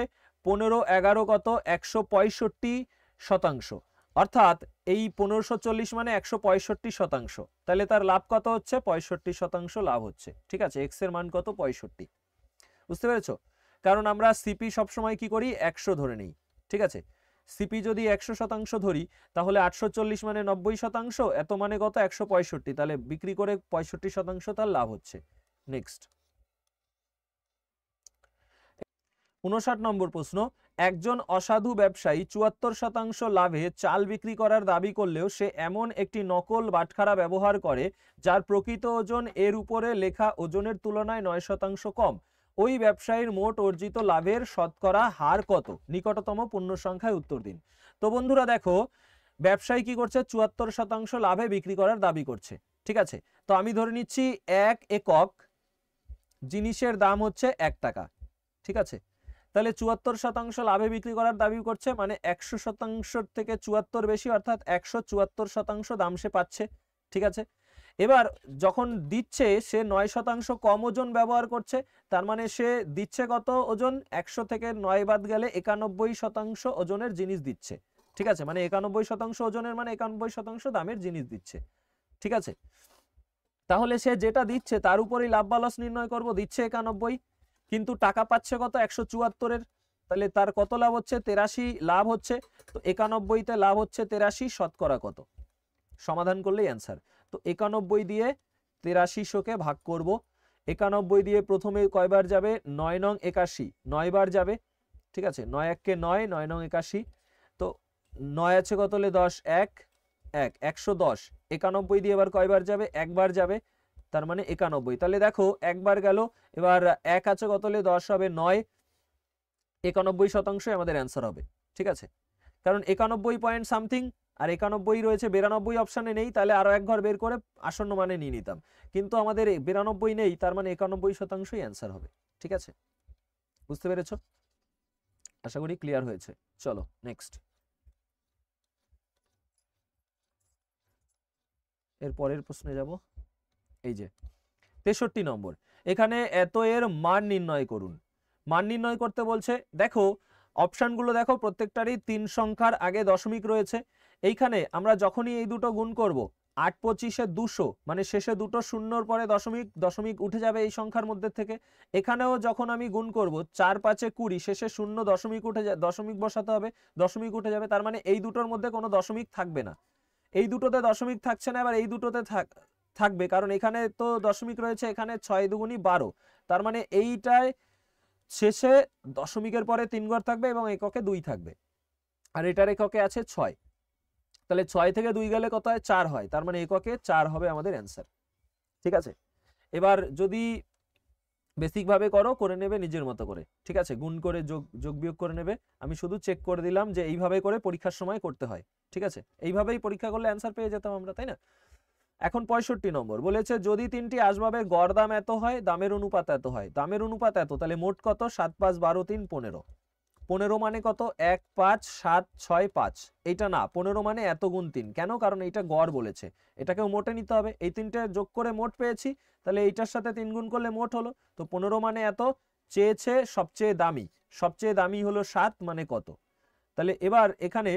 15 11 কত 165%। অর্থাৎ এই 1540 মানে 165%, তাহলে তার লাভ কত হচ্ছে 65% লাভ হচ্ছে, ঠিক আছে? এক্স এর মান কত 65, বুঝতে পেরেছো? কারণ আমরা সিপি সবসময় কি করি 100 ধরে নেই, ঠিক আছে? সিপি যদি 100% ধরি তাহলে 840 মানে 90%, এত মানে কত 165, তাহলে বিক্রি করে 65% তার লাভ হচ্ছে। নেক্সট 59 নম্বর প্রশ্ন, একজন অসাধু ব্যবসায়ী 74% লাভে চাল বিক্রি করার দাবি করলেও সে এমন একটি নকল বাটখারা ব্যবহার করে যার প্রকৃত ওজন এর উপরে লেখা ওজনের তুলনায় 9% কম। ওই ব্যবসায়ীর মোট অর্জিত লাভের শতকরা হার কত? নিকটতম পূর্ণ সংখ্যায় উত্তর দিন। তো বন্ধুরা দেখো, ব্যবসায়ী কি করছে 74% লাভে বিক্রি করার দাবি করছে, ঠিক আছে? তো আমি ধরে নিচ্ছি 1 একক জিনিসের দাম হচ্ছে 1 টাকা, ঠিক আছে? তাহলে 74% লাভে বিক্রি করার দাবি করছে, মানে 100% থেকে 74 বেশি, অর্থাৎ 174% দাম সে পাচ্ছে, ঠিক আছে? এবার যখন দিচ্ছে সে 9% কম ওজন ব্যবহার করছে, তার মানে সে দিচ্ছে কত ওজন, 100 থেকে 9 বাদ গেলে 91% ওজনের জিনিস দিচ্ছে, ঠিক আছে? মানে 91% ওজনের মানে 91% দামের জিনিস দিচ্ছে, ঠিক আছে? তাহলে সে যেটা দিচ্ছে তার উপরেই লাভ বা লস নির্ণয় করব। দিচ্ছে 91, কিন্তু টাকা পাচ্ছে কত 174-এর, তাহলে তার কত লাভ হচ্ছে 83 লাভ হচ্ছে। তো 91-তে লাভ হচ্ছে 83, শতকরা কত? সমাধান করলেই অ্যান্সার। তো 91 দিয়ে 8300-কে ভাগ করব। 91 দিয়ে প্রথমে কয়বার যাবে, 9 নং 81, 9 বার যাবে, ঠিক আছে? 9 1 9, 9 নং 81, তো 9 আছে কত হলে 10, 1 1 110। 91 দিয়ে এবার কয়বার যাবে, একবার যাবে, তার মানে 91। তাহলে দেখো একবার গেল, এবার 1 আছে কত হলে 10 হবে 9, 91% আমাদের অ্যান্সার হবে, ঠিক আছে? কারণ 91 পয়েন্ট সামথিং আর 91 রয়েছে, 92 অপশানে নেই, তাহলে আরো এক ঘর বের করে আসন্ন মানে নিয়ে নিতাম, কিন্তু আমাদের 92 নেই, তার মানে 91%ই অ্যান্সার হবে, ঠিক আছে? বুঝতে পেরেছো? আশা করি ক্লিয়ার হয়েছে। চলো নেক্সট, এর পরের প্রশ্নে যাব। এই যে 63 নম্বর, এখানে এত এর মান নির্ণয় করুন। মান নির্ণয় করতে বলছে, দেখো অপশানগুলো দেখো, প্রত্যেকটারই 3 সংখ্যার আগে দশমিক রয়েছে। এইখানে আমরা যখনই এই দুটো গুণ করব, 8 25 200, মানে শেষে দুটো শূন্যর পরে দশমিক, দশমিক উঠে যাবে এই সংখ্যার মধ্যে থেকে। এখানেও যখন আমি গুণ করব 4 5 20, শেষে শূন্য দশমিক উঠে যায়, দশমিক বসাতে হবে, দশমিক উঠে যাবে, তার মানে এই দুটোর মধ্যে কোনো দশমিক থাকবে না। এই দুটোতে দশমিক থাকছে না, এবার এই দুটোতে থাকবে, কারণ এখানে তো দশমিক রয়েছে, এখানে 6 দুগুণী 12, তার মানে এইটায় শেষে দশমিকের পরে 3 ঘর থাকবে এবং এককে 2 থাকবে, আর এটার এককে আছে 6, তাহলে 6 থেকে 2 গেলে কত হয় 4 হয়, তার মানে এককে 4 হবে আমাদের অ্যান্সার, ঠিক আছে? এবার যদি বেসিক ভাবে করে নেবে নিজের মতো করে, ঠিক আছে? গুণ করে যোগ বিয়োগ করে নেবে, আমি শুধু চেক করে দিলাম যে এইভাবে করে পরীক্ষার সময় করতে হয়, ঠিক আছে? এইভাবেই পরীক্ষা করলে অ্যান্সার পেয়ে যেতাম আমরা, তাই না? এখন 65 নম্বর বলেছে, যদি 3টি আসবাবের গড় দাম এত হয়, দামের অনুপাত এত হয়, দামের অনুপাত এত, তাহলে মোট কত? 7 5 12 3 15। 15 মানে কত? 1 5 7 6 5, এইটা না, 15 মানে এত গুণ 3, কেন? কারণ এইটা গড় বলেছে, এটাকেও মোটে নিতে হবে, এই তিনটে যোগ করে মোট পেয়েছি, তাহলে এইটার সাথে 3 গুণ করলে মোট হলো। তো 15 মানে এত, চেয়েছে সবচেয়ে দামি, সবচেয়ে দামি হলো 7, মানে কত? তাহলে এবার এখানে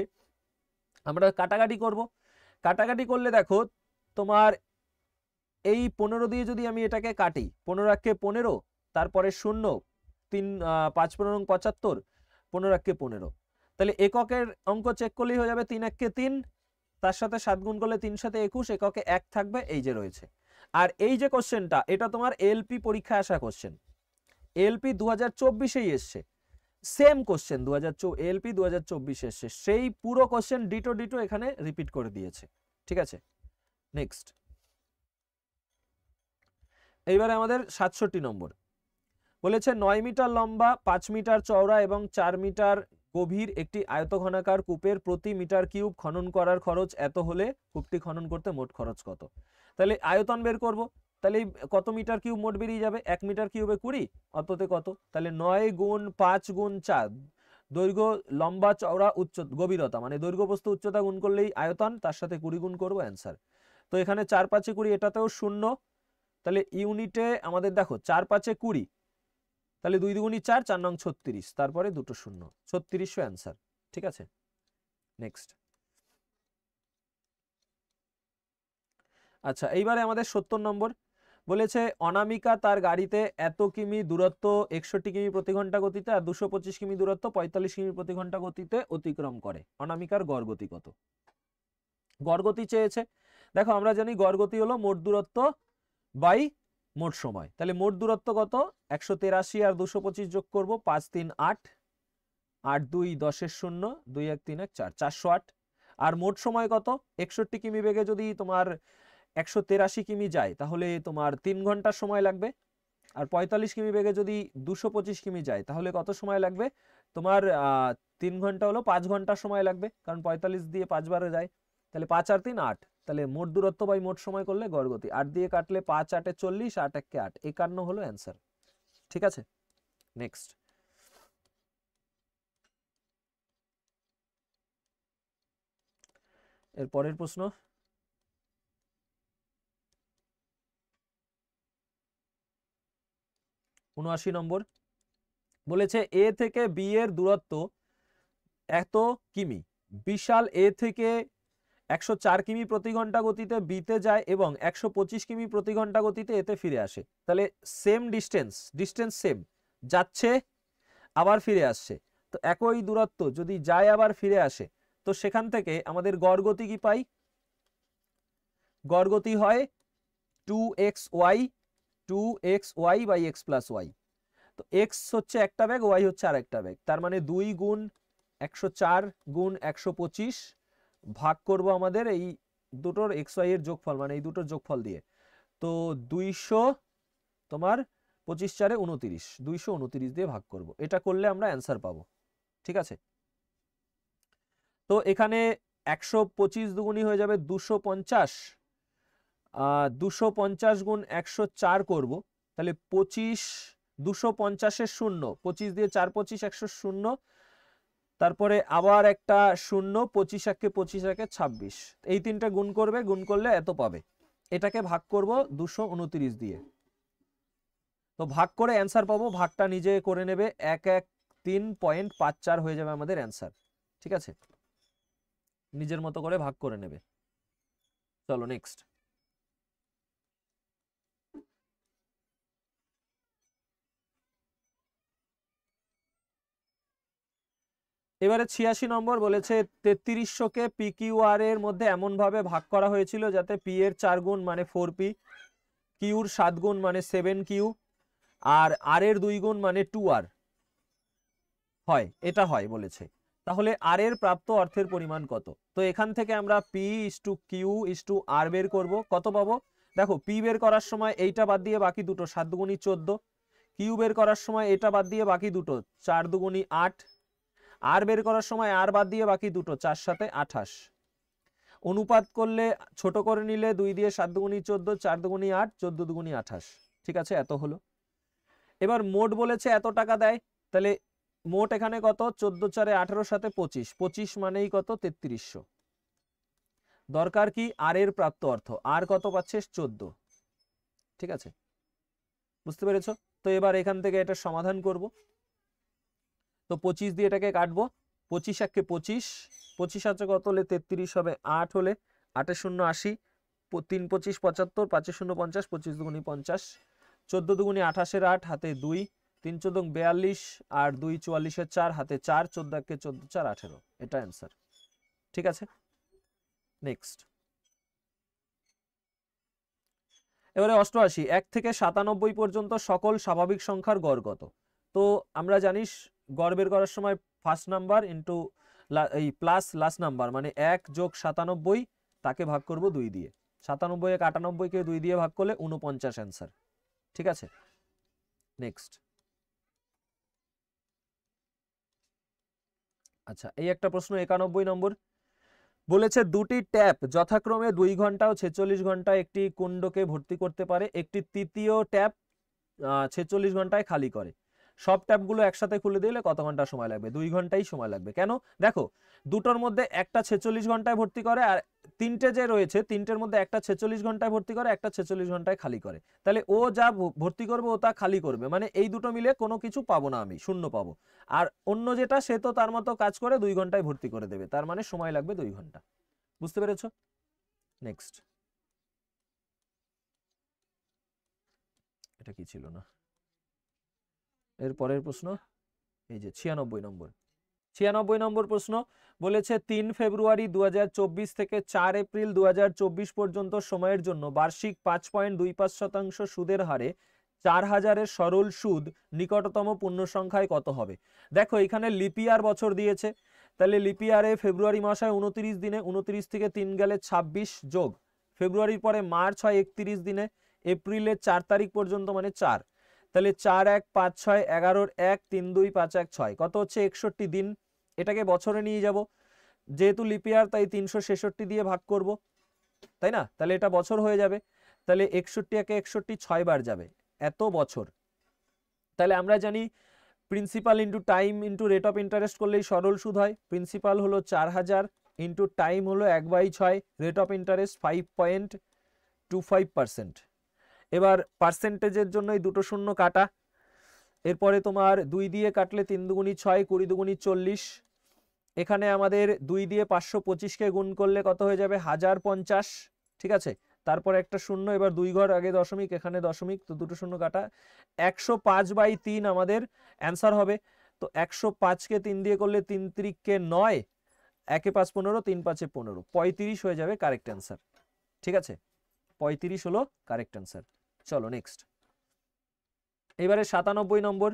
আমরা কাটাকাটি করব। কাটাকাটি করলে দেখো তোমার এই 15 দিয়ে যদি আমি এটাকে কাটি, 15 1 15, তারপরে 0 3 5 15 75, 15 1 15, তাহলে এককের অঙ্ক চেক করলেই হয়ে যাবে 3 1 3, তার সাথে 7 গুণ করলে 3 7 21, এককে 1 থাকবে, এই যে রয়েছে। আর এই যে কোশ্চেনটা, এটা তোমার এলপি পরীক্ষায় আসা কোশ্চেন, এলপি 2024-এই এসছে, সেম কোশ্চেন এলপি 2024 এসছে, সেই পুরো কোশ্চেন ডিটো ডিটো এখানে রিপিট করে দিয়েছে, ঠিক আছে? নেক্সট, এইবারে আমাদের 67 নম্বর, বলেছে 9 মিটার লম্বা, 5 মিটার চওড়া এবং 4 মিটার গভীর একটি আয়তঘনাকার কূপের প্রতি মিটার কিউব খনন করার খরচ এত হলে কূপটি খনন করতে মোট খরচ কত? তাহলে আয়তন বের করব, তাহলে কত মিটার কিউব মোট বেরিয়ে যাবে, 1 মিটার কিউবে 20, অততে কত, তাহলে 9 গুণ 5 গুণ 4, দৈর্ঘ্য লম্বা চওড়া গভীরতা মানে দৈর্ঘ্য প্রস্থ উচ্চতা গুণ করলেই আয়তন, তার সাথে 20 গুণ করবো, অ্যান্সার। তো এখানে 4 5 20, এটাতেও 0, তাহলে ইউনিটে আমাদের দেখো 4 5 20, তাহলে 2 দুগুণী 4, 4 নং 36, তারপরে দুটো 0, 3600 অ্যান্সার। ঠিক আছে, নেক্সট। আচ্ছা, এইবারে আমাদের 70 নম্বর বলেছে অনামিকা তার গাড়িতে এত কিমি দূরত্ব 61 কিমি প্রতি ঘন্টা গতিতে আর 225 কিমি দূরত্ব 45 কিমি প্রতি ঘন্টা গতিতে অতিক্রম করে, অনামিকার গড় গতি কত? গড় গতি চেয়েছে। দেখো আমরা জানি গড় গতি হলো মোট দূরত্ব বাই মোট সময়, তাহলে মোট দূরত্ব কত, 183 আর 225 যোগ করব, 5 3 8, 8 2 10 এর 0, 2 1 3 1 4, 408। আর মোট সময় কত, 61 কিমি বেগে যদি তোমার 183 কিমি যায় তাহলে তোমার 3 ঘন্টা সময় লাগবে, আর 45 কিমি বেগে যদি 225 কিমি যায় তাহলে কত সময় লাগবে তোমার, 3 ঘন্টা হলো 5 ঘন্টা সময় লাগবে, কারণ 45 দিয়ে 5 বারে যায়, তাহলে 5 আর 3 8, তাহলে মোট দূরত্ব বাই মোট সময় করলে গড় গতি, 8 দিয়ে কাটলে 5 8 40, 8 1 8, 51 হলো অ্যান্সার। ঠিক আছে, নেক্সট। এর পরের প্রশ্ন, 79 নম্বর বলেছে এ থেকে বি এর দূরত্ব এত কিমি, বিশাল এ থেকে 104 কিমি প্রতি ঘন্টা গতিতে বিতে যায় এবং 125 কিমি প্রতি ঘন্টা গতিতে এতে ফিরে আসে, তাহলে সেম ডিস্টেন্স সেম, যাচ্ছে আবার ফিরে আসছে, তো একই দূরত্ব যদি যায় আবার ফিরে আসে, তো সেখান থেকে আমাদের গড় গতি কি পাই, গড় গতি হয় 2xy by x plus y, তো x হচ্ছে একটা বেগ, y হচ্ছে আর একটা বেগ, তার মানে 2 গুণ 104 গুণ 125 ভাগ করব আমাদের এই দুটোর xy এর যোগফল, মানে এই দুটোর যোগফল দিয়ে, তো 200 তোমার 25 4 29, 229 দিয়ে ভাগ করব, এটা করলে আমরা অ্যান্সার পাবো। ঠিক আছে, তো এখানে 125 দুগুণী হয়ে যাবে 250, 250 গুণ 104 করব, তাহলে 25, 250 এর 0, 25 দিয়ে 4 25 100, 0, তারপরে আবার একটা 0, 25 একে 25 একে 26, এই তিনটা গুণ করবে, গুণ করলে এত পাবে, এটাকে ভাগ করব 229 দিয়ে, তো ভাগ করে অ্যান্সার পাবো, ভাগটা নিজে করে নেবে, 113.54 হয়ে যাবে আমাদের অ্যান্সার। ঠিক আছে, নিজের মতো করে ভাগ করে নেবে। চলো নেক্সট। এবারে 86 নম্বর বলেছে 3300কে পি কিউ আর এর মধ্যে এমন ভাবে ভাগ করা হয়েছিল যাতে পি এর 4 গুণ মানে 4p, কিউর 7 গুণ মানে 7q, আর আর এর 2 গুণ মানে 2r হয়, এটা হয় বলেছে, তাহলে আর এর প্রাপ্ত অর্থের পরিমাণ কত? তো এখান থেকে আমরা P is to Q is to R বের করব, কত পাবো, দেখো পি বের করার সময় এইটা বাদ দিয়ে বাকি দুটো 7 দুগুণী 14, কিউ বের করার সময় এটা বাদ দিয়ে বাকি দুটো 4 দুগুণী 8, আর বের করার সময় আর বাদ দিয়ে বাকি দুটো 4 7 28, অনুপাত করলে ছোট করে নিলে 2 দিয়ে 7 দুগুণী 14, 4 দুগুণী 8, 14 দুগুণী 28। ঠিক আছে, এত হলো। এবার মোট বলেছে এত টাকা দেয়, তাহলে মোট এখানে কত, 14 4 18 সাথে 25, 25 মানেই কত, 3300। দরকার কি, আর এর প্রাপ্ত অর্থ, আর কত পাচ্ছে, 14। ঠিক আছে, বুঝতে পেরেছো? তো এবার এখান থেকে এটা সমাধান করব, তো 25 দিয়ে এটাকে কাটবো, 25 একে 25, 25 আছে কত হলে 33 হবে, 8 হলে 8 এর 0 80, 3 25 75, 5 এর 0 50, 25 দুগুণী 50, 14 দুগুণী 28 এর 8, হাতে 2, 3 14 42, আর 2 44 এর 4, হাতে 4, 14 একে 14 4 18, এটা অ্যান্সার। ঠিক আছে, নেক্সট। এবারে 88, 1 থেকে 97 পর্যন্ত সকল স্বাভাবিক সংখ্যার গড় কত? তো আমরা জানিস গড় বের করার সময় ফার্স্ট নাম্বার ইন্টু এই প্লাস লাস্ট নাম্বার, মানে 1 যোগ 97, তাকে ভাগ করব 2 দিয়ে, 97 98 কে 2 দিয়ে ভাগ করলে 49 অ্যান্সার। ঠিক আছে, নেক্সট। আচ্ছা, এই একটা প্রশ্ন 91 নম্বর বলেছে দুটি ট্যাপ যথাক্রমে 2 ঘন্টা ও 46 ঘন্টায় একটি কুণ্ডকে ভর্তি করতে পারে, একটি তৃতীয় ট্যাপ 46 ঘন্টায় খালি করে। সব ট্যাপগুলো একসাথে খুলে দিলে কত ঘন্টা সময় লাগবে? 2 ঘন্টাই সময় লাগবে। কেন? দেখো, দুটোর মধ্যে একটা 46 ঘন্টায় ভর্তি করে, আর তিনটে যে রয়েছে তিনটের মধ্যে একটা 46 ঘন্টায় ভর্তি করে, একটা 46 ঘন্টায় খালি করে। তাহলে ও যা ভর্তি করবে ও তা খালি করবে, মানে এই দুটো মিলে কোনো কিছু পাবো না, আমি শূন্য পাবো। আর অন্য যেটা সে তো তার মতো কাজ করে 2 ঘন্টায় ভর্তি করে দেবে, তার মানে সময় লাগবে 2 ঘন্টা। বুঝতে পেরেছো? নেক্সট, এটা কি ছিল না, এর পরের প্রশ্ন এই যে 96 নম্বর। 96 নম্বর প্রশ্ন বলেছে 3 ফেব্রুয়ারি 2024 থেকে 4 এপ্রিল 2024 পর্যন্ত সময়ের জন্য বার্ষিক 5.25% সুদের হারে 4000-এর সরল সুদ নিকটতম পূর্ণ সংখ্যায় কত হবে? দেখো, এখানে লিপিয়ার বছর দিয়েছে, তাহলে লিপিয়ারে ফেব্রুয়ারি মাস হয় 29 দিনে, 29 থেকে 3 গেলে 26 যোগ ফেব্রুয়ারির পরে মার্চ হয় 31 দিনে, এপ্রিলের 4 তারিখ পর্যন্ত মানে 4, তাহলে 4 1 5 6 11 1 3 2 5 1 6 কত হচ্ছে? 61 দিন। এটাকে বছরে নিয়ে যাব, যেহেতু লিপিয়ার তাই 366 দিয়ে ভাগ করব, তাই না? তাহলে এটা বছর হয়ে যাবে, তাহলে 61 একে 61 6 বার যাবে, এত বছর। তাহলে আমরা জানি principal into time into rate of interest করলেই সরল সুদ হয়। প্রিন্সিপাল হলো 4000 ইন্টু টাইম হলো 1/6, রেট অফ ইন্টারেস্ট 5.25%। এবার পার্সেন্টেজের জন্য এই দুটো শূন্য কাটা, এরপরে তোমার 2 দিয়ে কাটলে 3 দুগুণি 6, 20 দুগুণি 40, এখানে আমাদের 2 দিয়ে 525কে গুণ করলে কত হয়ে যাবে? 1050, ঠিক আছে? তারপরে একটা শূন্য, এবার 2 ঘর আগে দশমিক, এখানে দশমিক, তো দুটো শূন্য কাটা, 105/3 আমাদের অ্যান্সার হবে। তো 105কে 3 দিয়ে করলে 3 3 9, 1 5 15, 3 5 15, 35 হয়ে যাবে কারেক্ট অ্যান্সার। ঠিক আছে, 35 হলো কারেক্ট অ্যান্সার। চলো নেক্সট, এবারে 97 নম্বর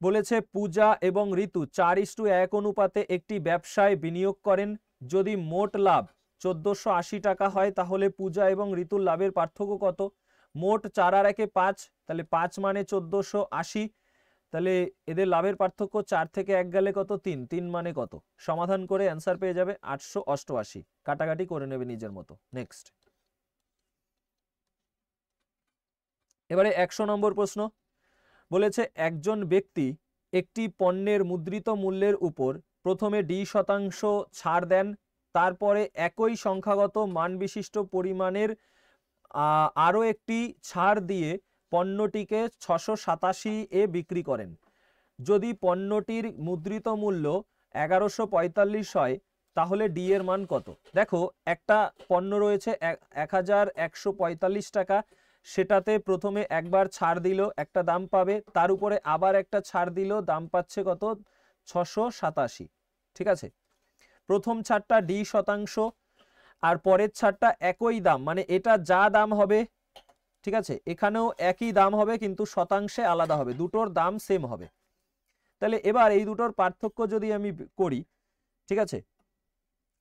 বলেছে পূজা এবং ঋতু 4:1 অনুপাতে একটি ব্যবসায় বিনিয়োগ করেন, যদি মোট লাভ 1480 টাকা হয় তাহলে পূজা এবং ঋতুর লাভের পার্থক্য কত? মোট 4 আর 1 5, তাহলে 5 মানে 1480, তাহলে এদের লাভের পার্থক্য 4 থেকে 1 গেলে কত? 3, 3 মানে কত? সমাধান করে অ্যান্সার পেয়ে যাবে 888, কাটাকাটি করে নেবে নিজের মতো। নেক্সট, এবারে 100 নম্বর প্রশ্ন বলেছে একজন ব্যক্তি একটি পণ্যের মুদ্রিত মূল্যের উপর প্রথমে D% ছাড় দেন, তারপরে একই সংখ্যাগত মান বিশিষ্ট পরিমাণের আরও একটি ছাড় দিয়ে পণ্যটিকে 687 বিক্রি করেন। যদি পণ্যটির মুদ্রিত মূল্য 1145 হয় তাহলে ডি এর মান কত? দেখো, একটা পণ্য রয়েছে 1145 টাকা, সেটাতে প্রথমে একবার ছাড় দিল, একটা দাম পাবে, তার উপরে আবার একটা ছাড় দিল, দাম পাচ্ছে কত? 687, ঠিক আছে? প্রথম ছাড়টা D%, আর পরের ছাড়টা একই দাম, মানে এটা যা দাম হবে, ঠিক আছে, এখানেও একই দাম হবে কিন্তু শতাংশে আলাদা হবে, দুটোর দাম সেম হবে। তাহলে এবার এই দুটোর পার্থক্য যদি আমি করি, ঠিক আছে,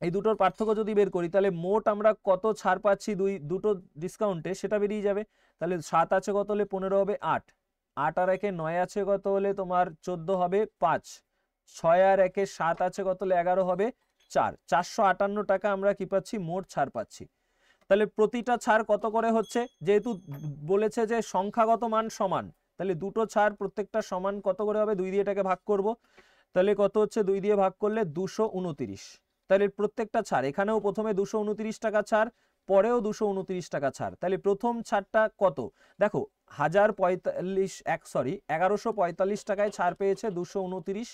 এই দুটোর পার্থক্য যদি বের করি তাহলে মোট আমরা কত ছাড় পাচ্ছি দুটো ডিসকাউন্টে সেটা বেরিয়ে যাবে। তাহলে 7 আছে কত হলে 15 হবে? 8, 8 আর 1 9 আছে কত হলে তোমার 14 হবে 5, 6 আর 1 7 আছে কত হলে 11 হবে 4, 458 টাকা আমরা কি পাচ্ছি? মোট ছাড় পাচ্ছি। তাহলে প্রতিটা ছাড় কত করে হচ্ছে? যেহেতু বলেছে যে সংখ্যাগত মান সমান, তাহলে দুটো ছাড় প্রত্যেকটা সমান কত করে হবে? 2 দিয়ে এটাকে ভাগ করব, তাহলে কত হচ্ছে? 2 দিয়ে ভাগ করলে 229। তাহলে প্রত্যেকটা ছাড়, এখানেও প্রথমে 229 টাকা ছাড়, পরেও 229 টাকা ছাড়, তাহলে প্রথম ছাড়টা কত? দেখো 1145 টাকায় ছাড় পেয়েছে 229,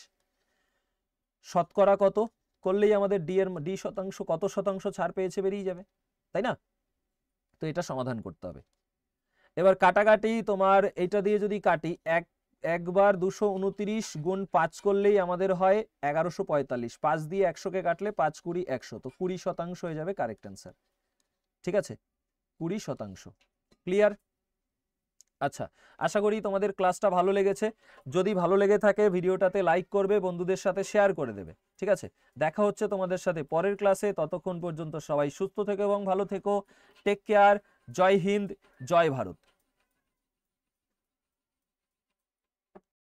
শতকরা কত করলেই আমাদের ডি শতাংশ কত শতাংশ ছাড় পেয়েছে বেরিয়ে যাবে, তাই না? তো এটা সমাধান করতে হবে। এবার কাটাকাটি, তোমার এটা দিয়ে যদি কাটি, একবার 229 গুণ 5 করলেই আমাদের হয় 1145, 5 দিয়ে 100কে কাটলে 5 20 100, তো 20% হয়ে যাবে কারেক্ট অ্যান্সার। ঠিক আছে, 20%। ক্লিয়ার? আচ্ছা, আশা করি তোমাদের ক্লাসটা ভালো লেগেছে। যদি ভালো লেগে থাকে ভিডিওটাতে লাইক করবে, বন্ধুদের সাথে শেয়ার করে দেবে। ঠিক আছে, দেখা হচ্ছে তোমাদের সাথে পরের ক্লাসে। ততক্ষণ পর্যন্ত সবাই সুস্থ থেকো এবং ভালো থেকো। Take care. জয় হিন্দ, জয় ভারত।